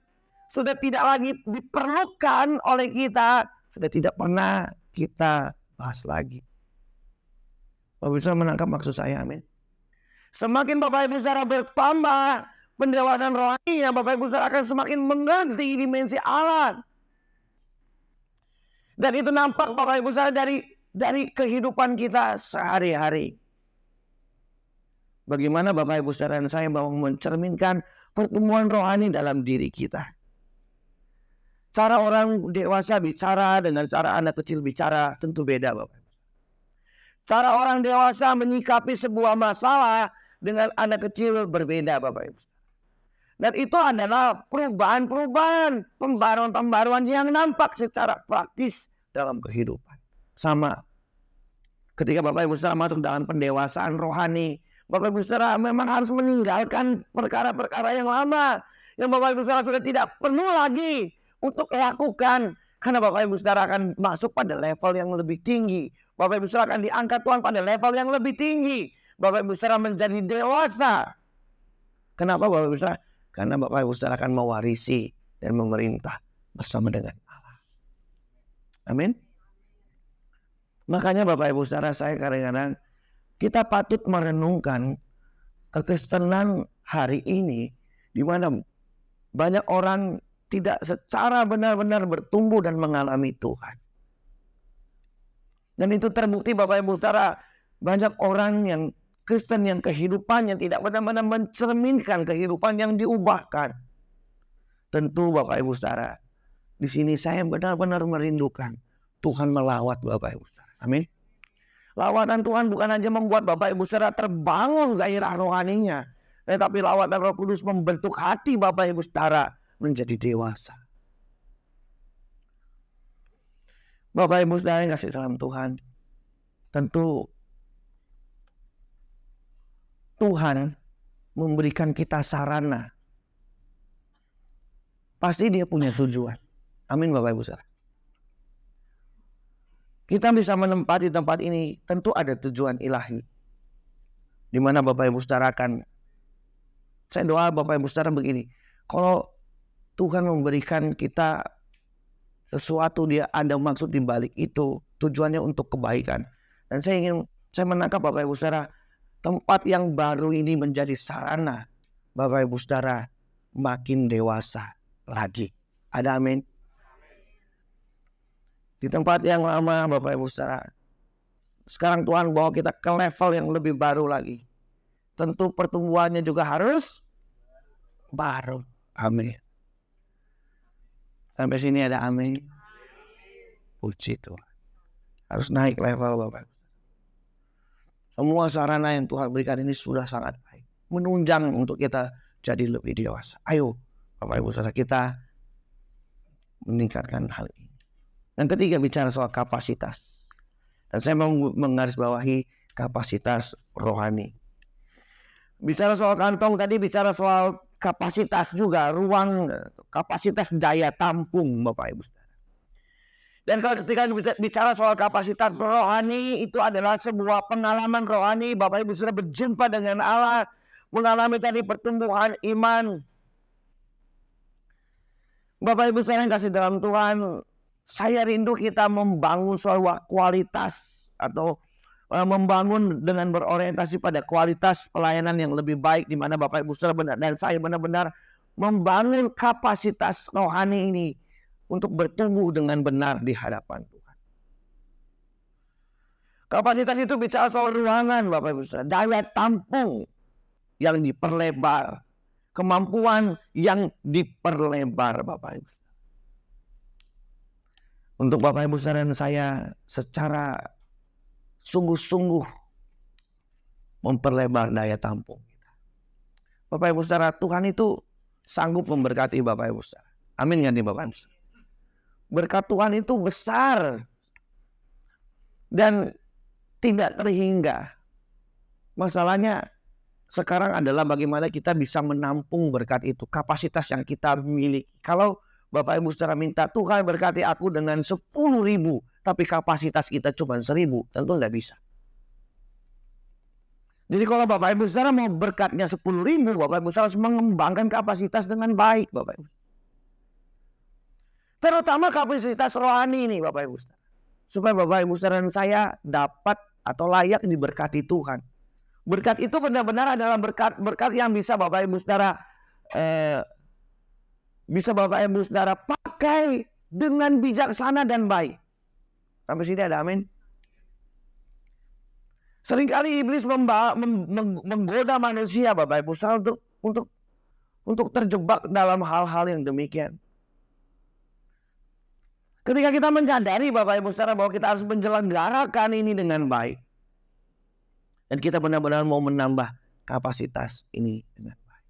sudah tidak lagi diperlukan oleh kita, sudah tidak pernah kita bahas lagi. Bapak Ibu Saudara menangkap maksud saya, amin. Semakin Bapak Ibu Saudara bertambah pendewasaan rohaninya, Bapak Ibu Saudara akan semakin mengerti dimensi Allah. Dan itu nampak Bapak Ibu Saudara dari kehidupan kita sehari-hari. Bagaimana Bapak Ibu Saudara dan saya bahwa mencerminkan pertumbuhan rohani dalam diri kita. Cara orang dewasa bicara dengan cara anak kecil bicara tentu beda Bapak Ibu. Cara orang dewasa menyikapi sebuah masalah dengan anak kecil berbeda Bapak Ibu. Dan itu adalah perubahan-perubahan, pembaruan-pembaruan yang nampak secara praktis dalam kehidupan. Sama ketika Bapak Ibu Saudara masuk dalam pendewasaan rohani, Bapak Ibu Saudara memang harus meninggalkan perkara-perkara yang lama yang Bapak Ibu Saudara sudah tidak perlu lagi untuk lakukan. Karena Bapak Ibu Saudara akan masuk pada level yang lebih tinggi, Bapak Ibu Saudara akan diangkat Tuhan pada level yang lebih tinggi. Bapak Ibu Saudara menjadi dewasa. Kenapa Bapak Ibu Saudara? Karena Bapak Ibu Saudara akan mewarisi dan memerintah bersama dengan Allah. Amin. Makanya Bapak Ibu Saudara, saya kadang-kadang kita patut merenungkan kekristenan hari ini, di mana banyak orang tidak secara benar-benar bertumbuh dan mengalami Tuhan. Dan itu terbukti Bapak Ibu Saudara, banyak orang yang Kristen yang kehidupannya tidak benar-benar mencerminkan kehidupan yang diubahkan. Tentu Bapak Ibu Saudara, di sini saya benar-benar merindukan Tuhan melawat Bapak Ibu Saudara. Amin. Lawatan Tuhan bukan hanya membuat Bapak Ibu Saudara terbangun gairah rohaninya, tetapi lawatan Roh Kudus membentuk hati Bapak Ibu Saudara menjadi dewasa. Bapak Ibu Saudara yang kasih dalam Tuhan, tentu Tuhan memberikan kita sarana. Pasti Dia punya tujuan. Amin Bapak Ibu Saudara. Kita bisa menempati tempat ini tentu ada tujuan ilahi. Di mana Bapak Ibu Saudara akan, saya doa Bapak Ibu Saudara begini, kalau Tuhan memberikan kita sesuatu, Dia ada maksud di balik itu, tujuannya untuk kebaikan. Dan saya menangkap Bapak Ibu Saudara, tempat yang baru ini menjadi sarana Bapak Ibu Saudara makin dewasa lagi. Ada amin. Di tempat yang lama Bapak Ibu Saudara, sekarang Tuhan bawa kita ke level yang lebih baru lagi. Tentu pertumbuhannya juga harus baru. Amin. Sampai sini ada amin. Puji Tuhan. Harus naik level Bapak Ibu. Semua sarana yang Tuhan berikan ini sudah sangat baik. Menunjang untuk kita jadi lebih dewasa. Ayo Bapak Ibu Saudara, kita meningkatkan hal ini. Yang ketiga bicara soal kapasitas. Dan saya mau menggarisbawahi kapasitas rohani. Bicara soal kantong tadi, bicara soal kapasitas juga, ruang kapasitas daya tampung Bapak Ibu Saudara. Dan kalau ketika bicara soal kapasitas rohani, itu adalah sebuah pengalaman rohani. Bapak Ibu Saudara berjumpa dengan Allah, mengalami tadi pertumbuhan iman. Bapak Ibu Saudara yang kasih dalam Tuhan, saya rindu kita membangun soal kualitas atau membangun dengan berorientasi pada kualitas pelayanan yang lebih baik, di mana Bapak Ibu Saudara benar dan saya benar-benar membangun kapasitas rohani ini untuk bertumbuh dengan benar di hadapan Tuhan. Kapasitas itu bicara soal ruangan Bapak Ibu Saudara, daya tampung yang diperlebar, kemampuan yang diperlebar Bapak Ibu Saudara. Untuk Bapak Ibu Saudara dan saya secara sungguh-sungguh memperlebar daya tampung kita. Bapak Ibu Saudara, Tuhan itu sanggup memberkati Bapak Ibu Saudara. Amin kan nih Bapak Ibu Saudara? Berkat Tuhan itu besar dan tidak terhingga. Masalahnya sekarang adalah bagaimana kita bisa menampung berkat itu, kapasitas yang kita miliki. Kalau Bapak Ibu Saudara minta Tuhan berkati aku dengan 10.000, tapi kapasitas kita cuma 1.000, tentu nggak bisa. Jadi kalau Bapak Ibu Saudara mau berkatnya 10.000, Bapak Ibu Saudara harus mengembangkan kapasitas dengan baik, Bapak Ibu. Terutama kapasitas rohani ini, Bapak Ibu Saudara. Supaya Bapak Ibu Saudara dan saya dapat atau layak diberkati Tuhan. Berkat itu benar-benar adalah berkat yang bisa Bapak Ibu Saudara pakai dengan bijaksana dan baik. Sampai sini ada amin. Seringkali iblis menggoda manusia Bapak Ibu Saudara untuk terjebak dalam hal-hal yang demikian. Ketika kita menyadari Bapak Ibu Saudara bahwa kita harus menyelenggarakan ini dengan baik, dan kita benar-benar mau menambah kapasitas ini dengan baik.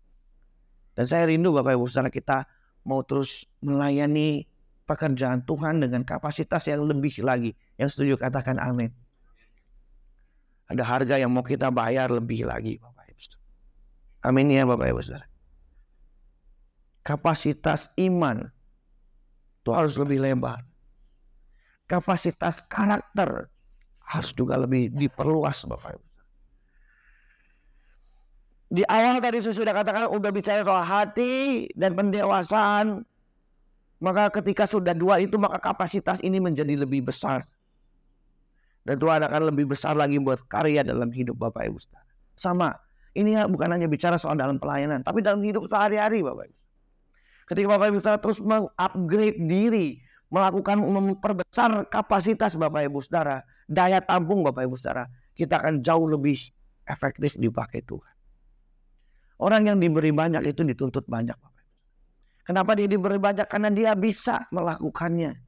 Dan saya rindu Bapak Ibu Saudara kita mau terus melayani pekerjaan Tuhan dengan kapasitas yang lebih lagi. Yang setuju katakan amin. Ada harga yang mau kita bayar lebih lagi Bapak Ibu Saudara. Amin ya Bapak Ibu Saudara. Kapasitas iman itu harus lebih lebar. Kapasitas karakter harus juga lebih diperluas Bapak Ibu. Di awal tadi saya sudah katakan udah bicara soal hati dan pendewasaan. Maka ketika sudah dua itu maka kapasitas ini menjadi lebih besar. Dan Tuhan akan lebih besar lagi buat karya dalam hidup Bapak Ibu. Sama, ini bukan hanya bicara soal dalam pelayanan, tapi dalam hidup sehari-hari Bapak Ibu. Ketika Bapak Ibu Saudara terus mengupgrade diri, memperbesar kapasitas Bapak Ibu Saudara, daya tampung Bapak Ibu Saudara, kita akan jauh lebih efektif dipakai Tuhan. Orang yang diberi banyak itu dituntut banyak Bapak Ibu. Kenapa dia diberi banyak? Karena dia bisa melakukannya.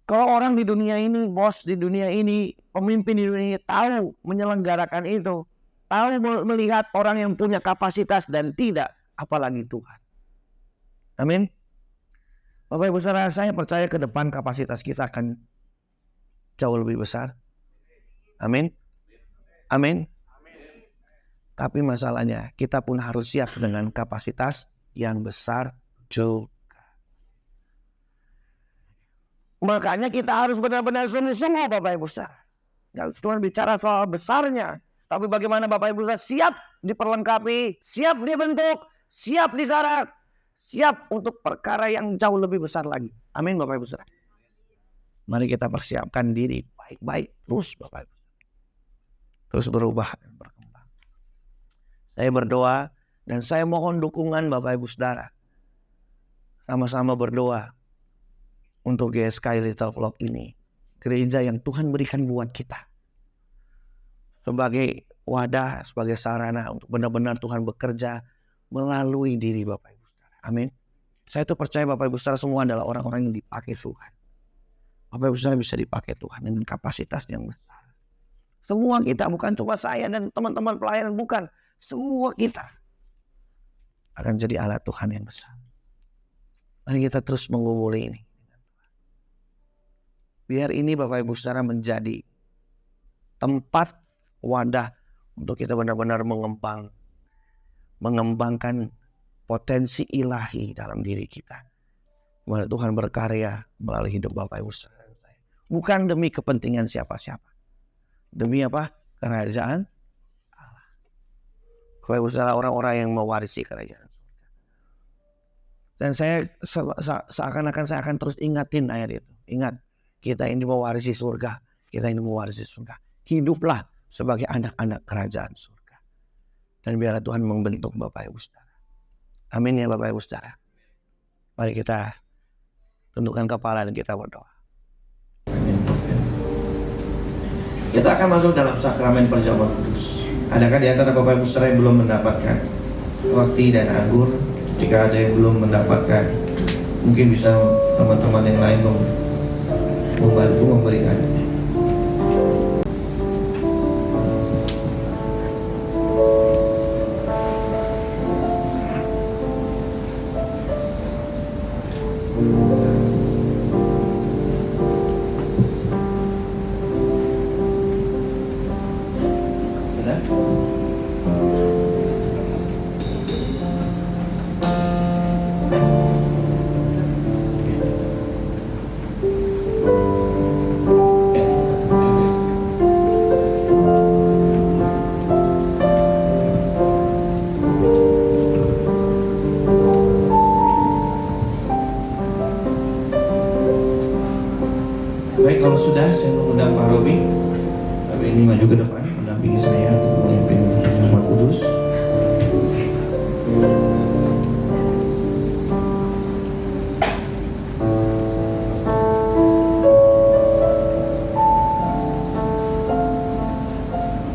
Kalau orang di dunia ini, bos di dunia ini, pemimpin di dunia ini tahu menyelenggarakan itu, tahu melihat orang yang punya kapasitas dan tidak, apalagi Tuhan. Amin. Bapak Ibu Saudara, saya percaya ke depan kapasitas kita akan jauh lebih besar. Amin. Amin. Tapi masalahnya kita pun harus siap dengan kapasitas yang besar juga. Makanya kita harus benar-benar sungguh-sungguh Bapak Ibu Saudara. Gak cuma bicara soal besarnya, tapi bagaimana Bapak Ibu Saudara siap diperlengkapi, siap dibentuk, siap digarap, siap untuk perkara yang jauh lebih besar lagi. Amin Bapak Ibu Saudara. Mari kita persiapkan diri baik-baik terus Bapak Ibu. Terus berubah dan berkembang. Saya berdoa dan saya mohon dukungan Bapak Ibu Saudara. Sama-sama berdoa untuk GSKI Little Flock ini. Gereja yang Tuhan berikan buat kita. Sebagai wadah, sebagai sarana untuk benar-benar Tuhan bekerja melalui diri Bapak Ibu Saudara. Amin. Saya tuh percaya Bapak Ibu Saudara semua adalah orang-orang yang dipakai Tuhan. Bapak Ibu Saudara bisa dipakai Tuhan dengan kapasitas yang besar. Semua kita, bukan cuma saya dan teman-teman pelayanan, bukan. Semua kita akan jadi alat Tuhan yang besar. Mari kita terus menggumuli ini. Biar ini Bapak Ibu Saudara menjadi tempat wadah untuk kita benar-benar mengembangkan potensi ilahi dalam diri kita. Dimana Tuhan berkarya melalui hidup Bapak Ibu Saudara. Bukan demi kepentingan siapa-siapa. Demi apa? Kerajaan Allah. Bapak Ibu Saudara, orang-orang yang mewarisi kerajaan. Dan saya seakan-akan saya akan terus ingatin ayat itu. Ingat. Kita ini mewarisi surga. Kita ini mewarisi surga. Hiduplah sebagai anak-anak kerajaan surga. Dan biarlah Tuhan membentuk Bapak Ibu Saudara. Amin ya Bapak Ibu Saudara. Mari kita tundukkan kepala dan kita berdoa. Kita akan masuk dalam sakramen perjamuan kudus. Adakah di antara Bapak Ibu Saudara yang belum mendapatkan roti dan anggur? Jika ada yang belum mendapatkan, mungkin bisa teman-teman yang lain membantu memberikan. Baik, kalau sudah saya mengundang Pak Robi. Robi ini maju ke depan mendampingi saya untuk memimpin perjamuan kudus.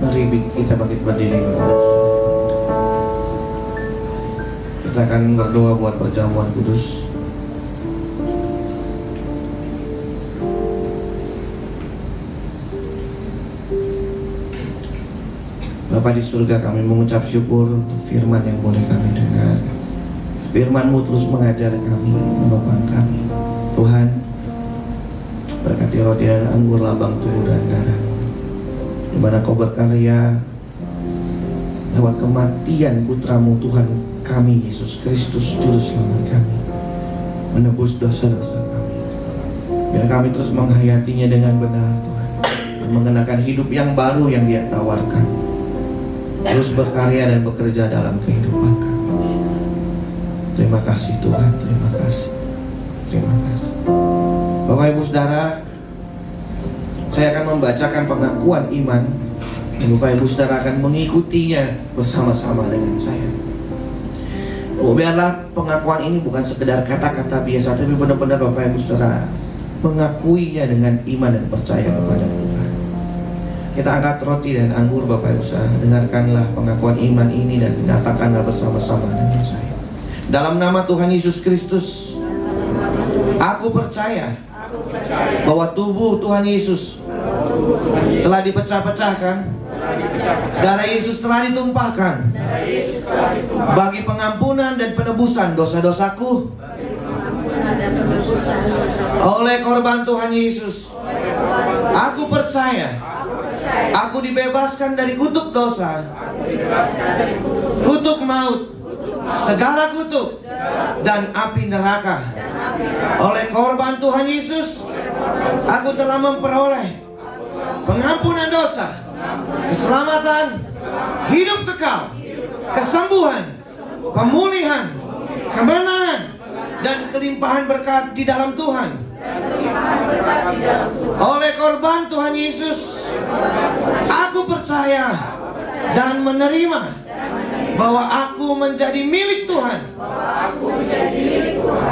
Mari kita bangkit berdiri. Kita akan berdoa buat perjamuan kudus. Bapa di surga, kami mengucap syukur untuk firman yang boleh kami dengar. Firman-Mu terus mengajar kami, menopang kami. Tuhan, berkati roti dan anggur, lambang tubuh dan darah, di mana Kau berkarya lewat kematian Putra-Mu Tuhan kami, Yesus Kristus, Juru Selamat kami, menebus dosa-dosa kami. Biar kami terus menghayatinya dengan benar Tuhan. mengenakan hidup yang baru yang Dia tawarkan. Terus berkarya dan bekerja dalam kehidupan kami. Terima kasih Tuhan, terima kasih. Terima kasih. Bapak Ibu Saudara, saya akan membacakan pengakuan iman. Bapak Ibu Saudara akan mengikutinya bersama-sama dengan saya. Biarlah pengakuan ini bukan sekedar kata-kata biasa, tapi benar-benar Bapak Ibu Saudara mengakuinya dengan iman dan percaya kepada Tuhan. Kita angkat roti dan anggur Bapak Ibu Saudara. Dengarkanlah pengakuan iman ini dan nyatakanlah bersama-sama dengan saya. Dalam nama Tuhan Yesus Kristus, aku percaya bahwa tubuh Tuhan Yesus telah dipecah-pecahkan, darah Yesus telah ditumpahkan bagi pengampunan dan penebusan dosa-dosaku. Oleh korban Tuhan Yesus, aku percaya aku dibebaskan dari kutuk dosa, kutuk maut, segala kutuk dan api neraka. Oleh korban Tuhan Yesus, aku telah memperoleh pengampunan dosa, keselamatan, hidup kekal, kesembuhan, pemulihan, kemenangan, dan kelimpahan berkat di dalam Tuhan. Oleh korban Tuhan Yesus, aku percaya dan menerima bahwa aku menjadi milik Tuhan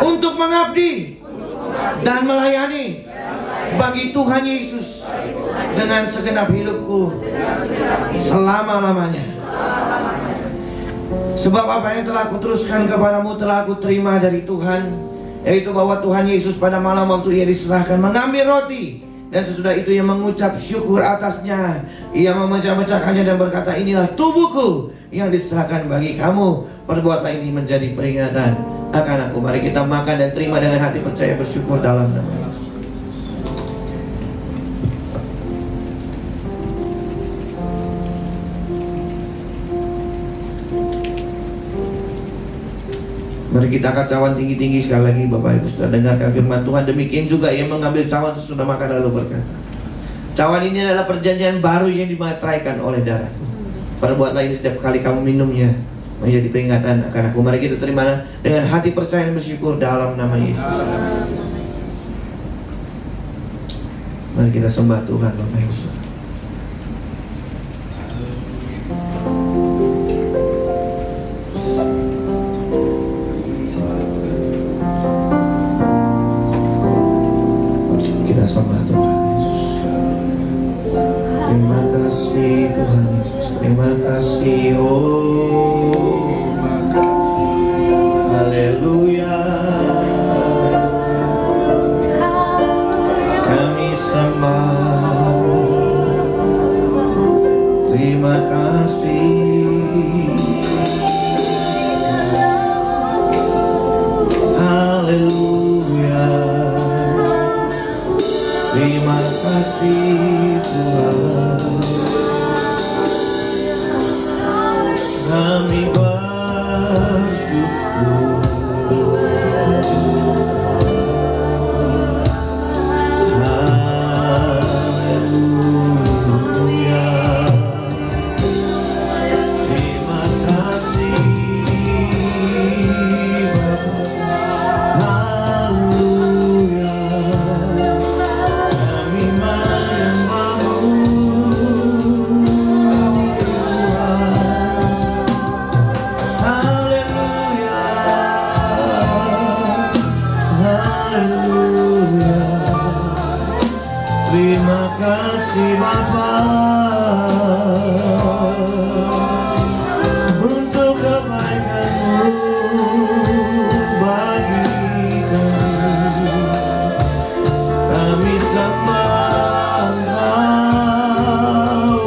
untuk mengabdi dan melayani bagi Tuhan Yesus dengan segenap hidupku selama-lamanya. Sebab apa yang telah kuteruskan kepadamu telah aku terima dari Tuhan, yaitu bahwa Tuhan Yesus pada malam waktu Ia diserahkan mengambil roti, dan sesudah itu Ia mengucap syukur atasnya. Ia memecah-mecahkannya dan berkata, inilah tubuhku yang diserahkan bagi kamu. Perbuatlah ini menjadi peringatan akan aku. Mari kita makan dan terima dengan hati percaya bersyukur dalam nama Yesus. Mari kita angkat cawan tinggi-tinggi sekali lagi. Bapak Ibu sudah dengarkan firman Tuhan. Demikian juga Ia mengambil cawan sesudah makan lalu berkata, cawan ini adalah perjanjian baru yang dimateraikan oleh darahku. Perbuatlah ini setiap kali kamu minumnya menjadi peringatan akan aku. Mari kita terima dengan hati percaya dan bersyukur dalam nama Yesus. Mari kita sembah Tuhan Bapak Ibu saudara. Kita sembah Tuhan Yesus. Terima kasih Tuhan Yesus. Terima kasih, oh haleluya. Kami sembah. Terima kasih. Haleluya. Terima kasih Tuhan. Kami bersyukur. Haleluya. Terima kasih Bapa. Haleluya. Kami menyembahmu. Terima kasih Bapa untuk kebaikan-Mu bagi kami. Kami sembah Engkau.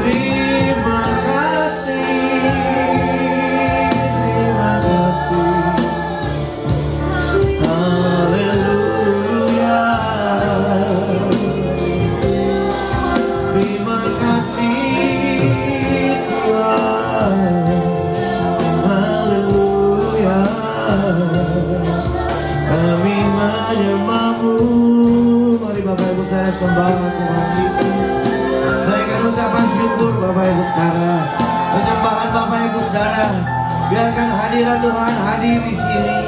Terima kasih. Terima kasih. Haleluya. Terima kasih Tuhan. Haleluya. Kami menyembah-Mu. Saudara, biarkan hadirat Tuhan hadir di sini.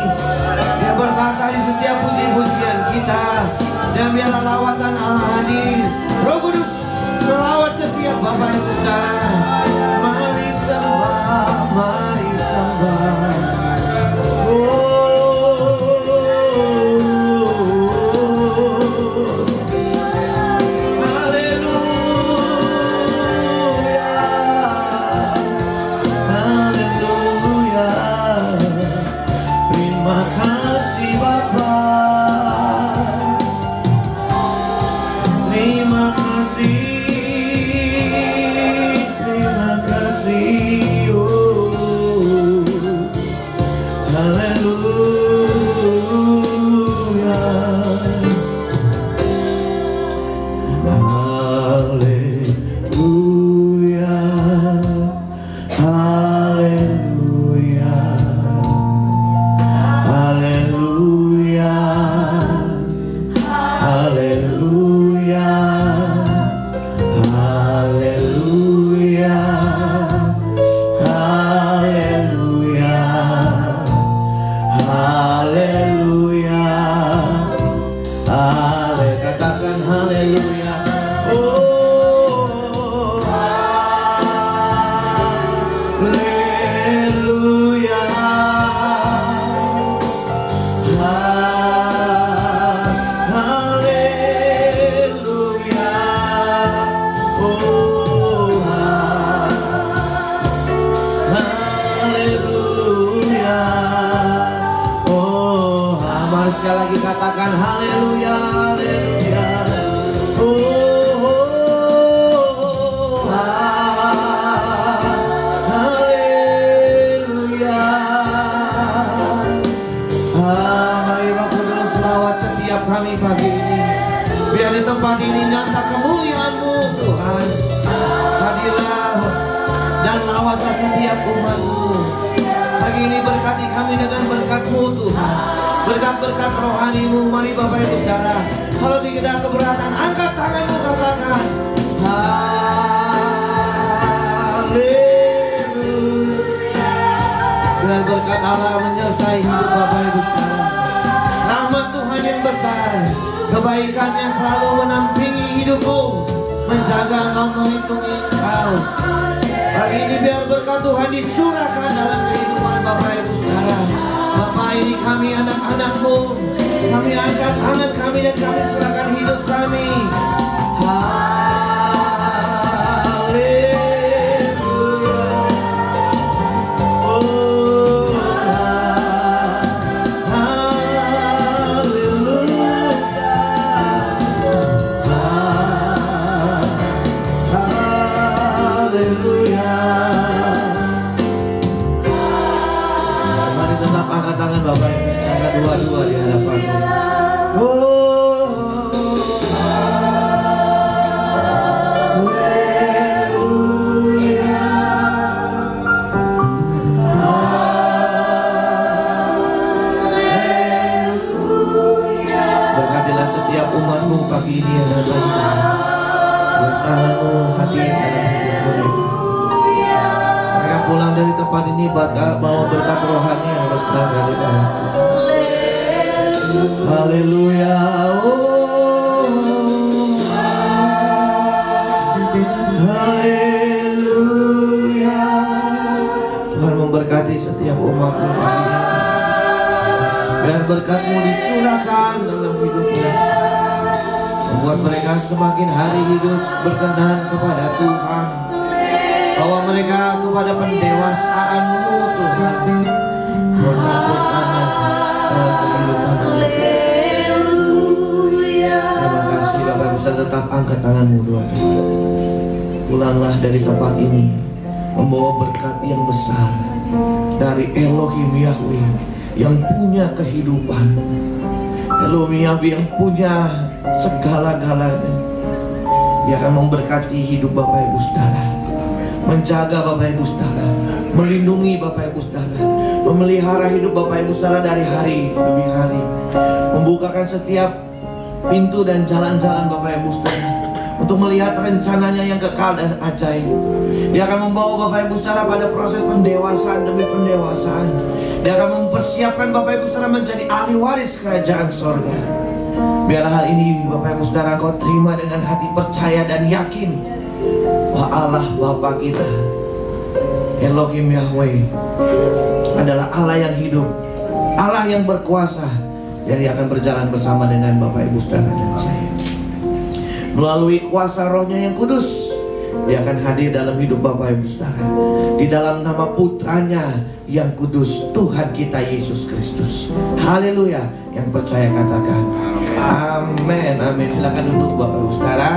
Dia berkata di setiap puji-pujian kita, dan biarlah lawatan Allah hadir. Roh Kudus melawat setiap Bapak Ibu Saudara. Mari sembah, mari sembah. Sekali lagi katakan haleluya, haleluya. Haleluya. Mari Roh Kudus selawat setiap kami pagi ini. Biar di tempat ini nyata kemuliaan-Mu Tuhan. Hadirlah dan lawatlah setiap umat-Mu. Pagi ini berkati kami dengan berkat-Mu Tuhan. Berkat-berkat rohani-Mu. Mari Bapak Ibu Saudara, kalau tidak keberatan, angkat tanganmu, katakan haleluya. Dengan berkat Allah menyertai hidup Bapak Ibu Saudara. Rahmat Tuhan yang besar, kebaikannya selalu menampingi hidupmu, menjaga engkau, melindungi engkau. Hari ini biar berkat Tuhan dicurahkan dalam kehidupan Bapak Ibu Saudara. Bapak, ini kami anak-anak-Mu, kami angkat tangan kami dan kami serahkan hidup kami. Angkat tangan Bapak Ibu Saudara dua-dua di hadapan-Mu. Berkatilah setiap umat-Mu pagi ini ya Tuhan. Tangan-Mu hadir dalam hidup mereka. Mereka pulang dari tempat ini bawa berkat rohani yang besar dari Tuhan. Haleluya. Haleluya. Tuhan memberkati setiap umat-Mu pagi ini. Biar berkat-Mu dicurahkan dalam hidupnya, membuat mereka semakin hari hidup berkenan kepada Tuhan. Bawa mereka kepada pendewasaan-Mu Tuhan. Kau campur tangan dalam kehidupan mereka. Terima kasih Bapak Ibu Saudara, tetap angkat tanganmu doa. Pulanglah dari tempat ini membawa berkat yang besar dari Elohim Yahweh yang punya kehidupan. Elohim Yahweh yang punya segala-galanya. Dia akan memberkati hidup Bapak Ibu Saudara, menjaga Bapak Ibu Saudara, melindungi Bapak Ibu Saudara, memelihara hidup Bapak Ibu Saudara dari hari demi hari, membukakan setiap pintu dan jalan-jalan Bapak Ibu Saudara, untuk melihat rencananya yang kekal dan ajaib. Dia akan membawa Bapak Ibu Saudara pada proses pendewasaan demi pendewasaan. Dia akan mempersiapkan Bapak Ibu Saudara menjadi ahli waris kerajaan sorga. Biarlah hal ini Bapak Ibu Saudara kau terima dengan hati percaya dan yakin bahwa Allah Bapa kita, Elohim Yahweh, adalah Allah yang hidup, Allah yang berkuasa, dan Dia akan berjalan bersama dengan Bapak Ibu Saudara dan saya. Melalui kuasa Roh-Nya yang kudus, Dia akan hadir dalam hidup Bapak Ibu Saudara, di dalam nama Putranya yang kudus, Tuhan kita Yesus Kristus. Haleluya. Yang percaya katakan amin. Amin. Silakan duduk Bapak Ibu Saudara.